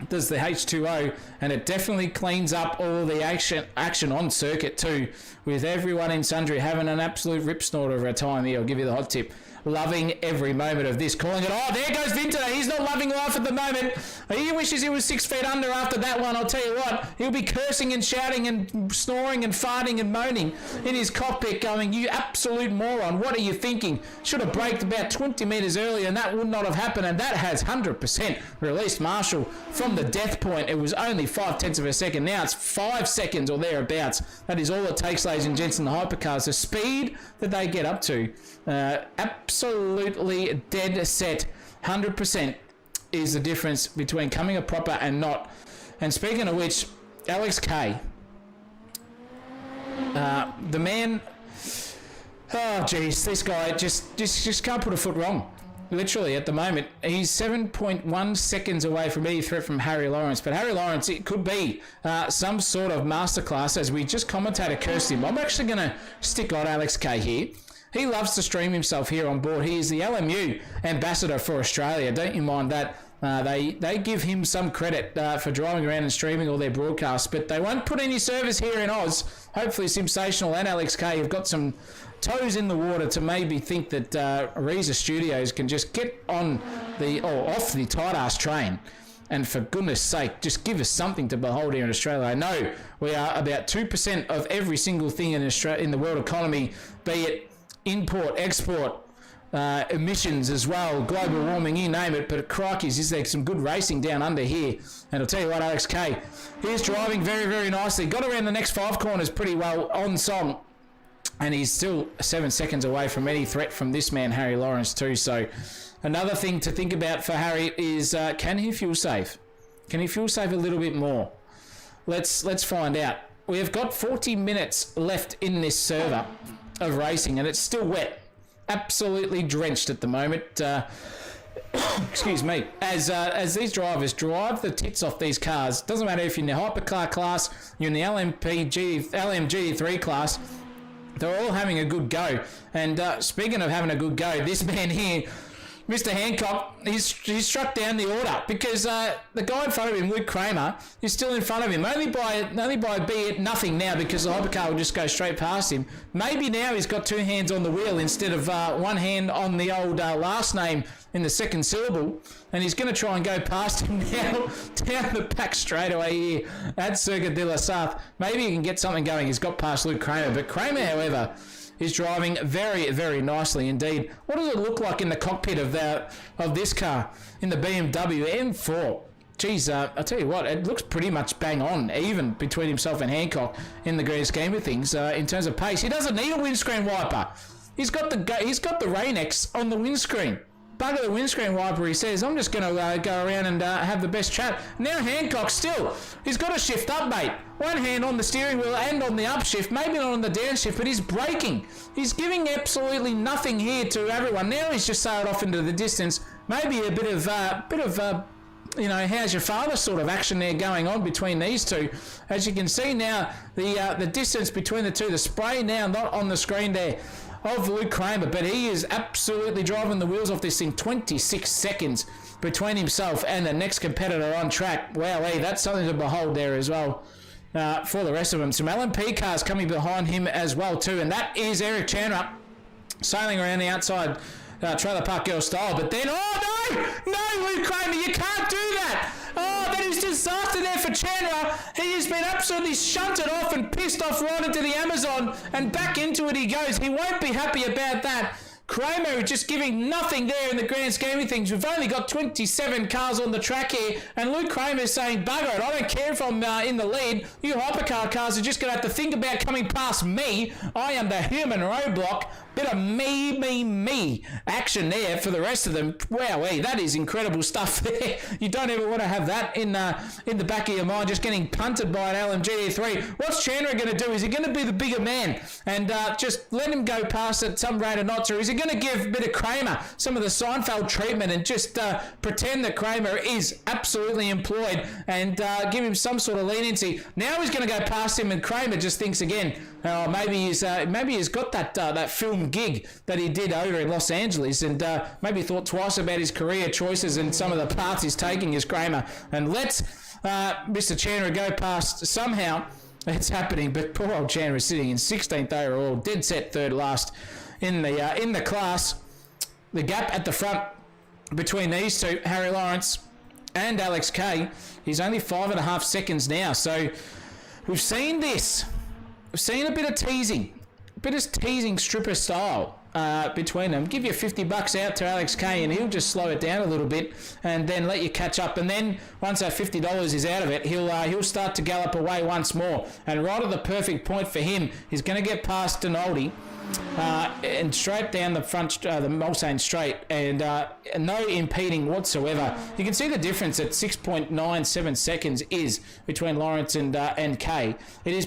It does the H2O, and it definitely cleans up all the action on circuit too, with everyone in sundry having an absolute rip snorter of a time here. I'll give you the hot tip. Loving every moment of this. Calling it, oh, there goes Vintner. He's not loving life at the moment. He wishes he was 6 feet under after that one. I'll tell you what, he'll be cursing and shouting and snoring and farting and moaning in his cockpit going, you absolute moron, what are you thinking? Should have braked about 20 metres earlier and that would not have happened, and that has 100% released Marshall from the death point. It was only 0.5 of a second. Now it's 5 seconds or thereabouts. That is all it takes, ladies and gents, in the hypercars. The speed that they get up to, absolutely dead set. 100% is the difference between coming a proper and not. And speaking of which, Alex K, the man, oh geez, this guy just can't put a foot wrong. Literally at the moment, he's 7.1 seconds away from any threat from Harry Lawrence. But Harry Lawrence, it could be some sort of masterclass, as we just commentator cursed him. I'm actually going to stick on Alex K here. He loves to stream himself here on board. He is the LMU ambassador for Australia. Don't you mind that? They give him some credit for driving around and streaming all their broadcasts, but they won't put any service here in Oz. Hopefully Sensational and Alex K have got some toes in the water to maybe think that Reza Studios can just get on off the tight ass train, and for goodness sake, just give us something to behold here in Australia. I know we are about 2% of every single thing in the world economy, be it import, export, emissions as well, global warming, you name it, but crikeys, is there some good racing down under here. And I'll tell you what, Alex K, he's driving very, very nicely. Got around the next 5 corners pretty well on song, and he's still 7 seconds away from any threat from this man, Harry Lawrence, too. So another thing to think about for Harry is, can he fuel save? Can he fuel save a little bit more? Let's find out. We have got 40 minutes left in this server of racing, and it's still wet. absolutely drenched at the moment. Excuse me. As these drivers drive the tits off these cars, doesn't matter if you're in the hypercar class, you're in the LMG3 class, they're all having a good go. And speaking of having a good go, this man here, Mr. Hancock, he's struck down the order because the guy in front of him, Luke Kramer, is still in front of him. Only by be it nothing now because the hypercar will just go straight past him. Maybe now he's got two hands on the wheel instead of one hand on the old last name in the second syllable. And he's going to try and go past him now down the back straightaway here at Circuit de la Sarthe. Maybe he can get something going. He's got past Luke Kramer. But Kramer, however, is driving very, very nicely indeed. What does it look like in the cockpit of this car, in the BMW M4? Geez, I'll tell you what, it looks pretty much bang on, even between himself and Hancock in the grand scheme of things. In terms of pace, he doesn't need a windscreen wiper. He's got the Rain-X on the windscreen. Bugger the windscreen wiper, he says. I'm just going to go around and have the best chat. Now Hancock still, he's got to shift up, mate. One hand on the steering wheel and on the upshift, maybe not on the downshift, but he's braking. He's giving absolutely nothing here to everyone. Now he's just sailed off into the distance. Maybe a bit of how's your father sort of action there going on between these two. As you can see now, the distance between the two, the spray now not on the screen there of Luke Kramer, but he is absolutely driving the wheels off this thing. 26 seconds between himself and the next competitor on track. Wow, that's something to behold there as well. For the rest of them, some LMP cars coming behind him as well too, and that is Eric Chandler sailing around the outside trailer park girl style. But then, no, Luke Kramer, you can't do that. Oh, that is disaster there for Chandler. He has been absolutely shunted off and pissed off right into the Amazon, and back into it he goes. He won't be happy about that. Kramer just giving nothing there in the grand scheme of things. We've only got 27 cars on the track here, and Luke Kramer is saying, bugger it, I don't care if I'm in the lead. You hypercar cars are just going to have to think about coming past me. I am the human roadblock. Bit of me action there for the rest of them. Wowee, that is incredible stuff there. You don't ever want to have that in the back of your mind, just getting punted by an LMG3. What's Chandler going to do? Is he going to be the bigger man and just let him go past at some rate or not? Or is he going to give a bit of Kramer some of the Seinfeld treatment and just pretend that Kramer is absolutely employed and give him some sort of leniency? Now he's going to go past him, and Kramer just thinks again, maybe he's got that film gig that he did over in Los Angeles, and maybe thought twice about his career choices and some of the paths he's taking as Kramer, and lets Mr. Chandler go past somehow. It's happening, but poor old Chandler is sitting in 16th overall, dead set third last in the class. The gap at the front between these two, Harry Lawrence and Alex Kay, is only 5.5 seconds now. So we've seen this. We've seen a bit of teasing stripper style between them. Give you $50 out to Alex Kay and he'll just slow it down a little bit and then let you catch up. And then once that $50 is out of it, he'll start to gallop away once more. And right at the perfect point for him, he's going to get past Denaldi and straight down the front, the Mulsanne straight, and no impeding whatsoever. You can see the difference at 6.97 seconds is between Lawrence and Kay. It is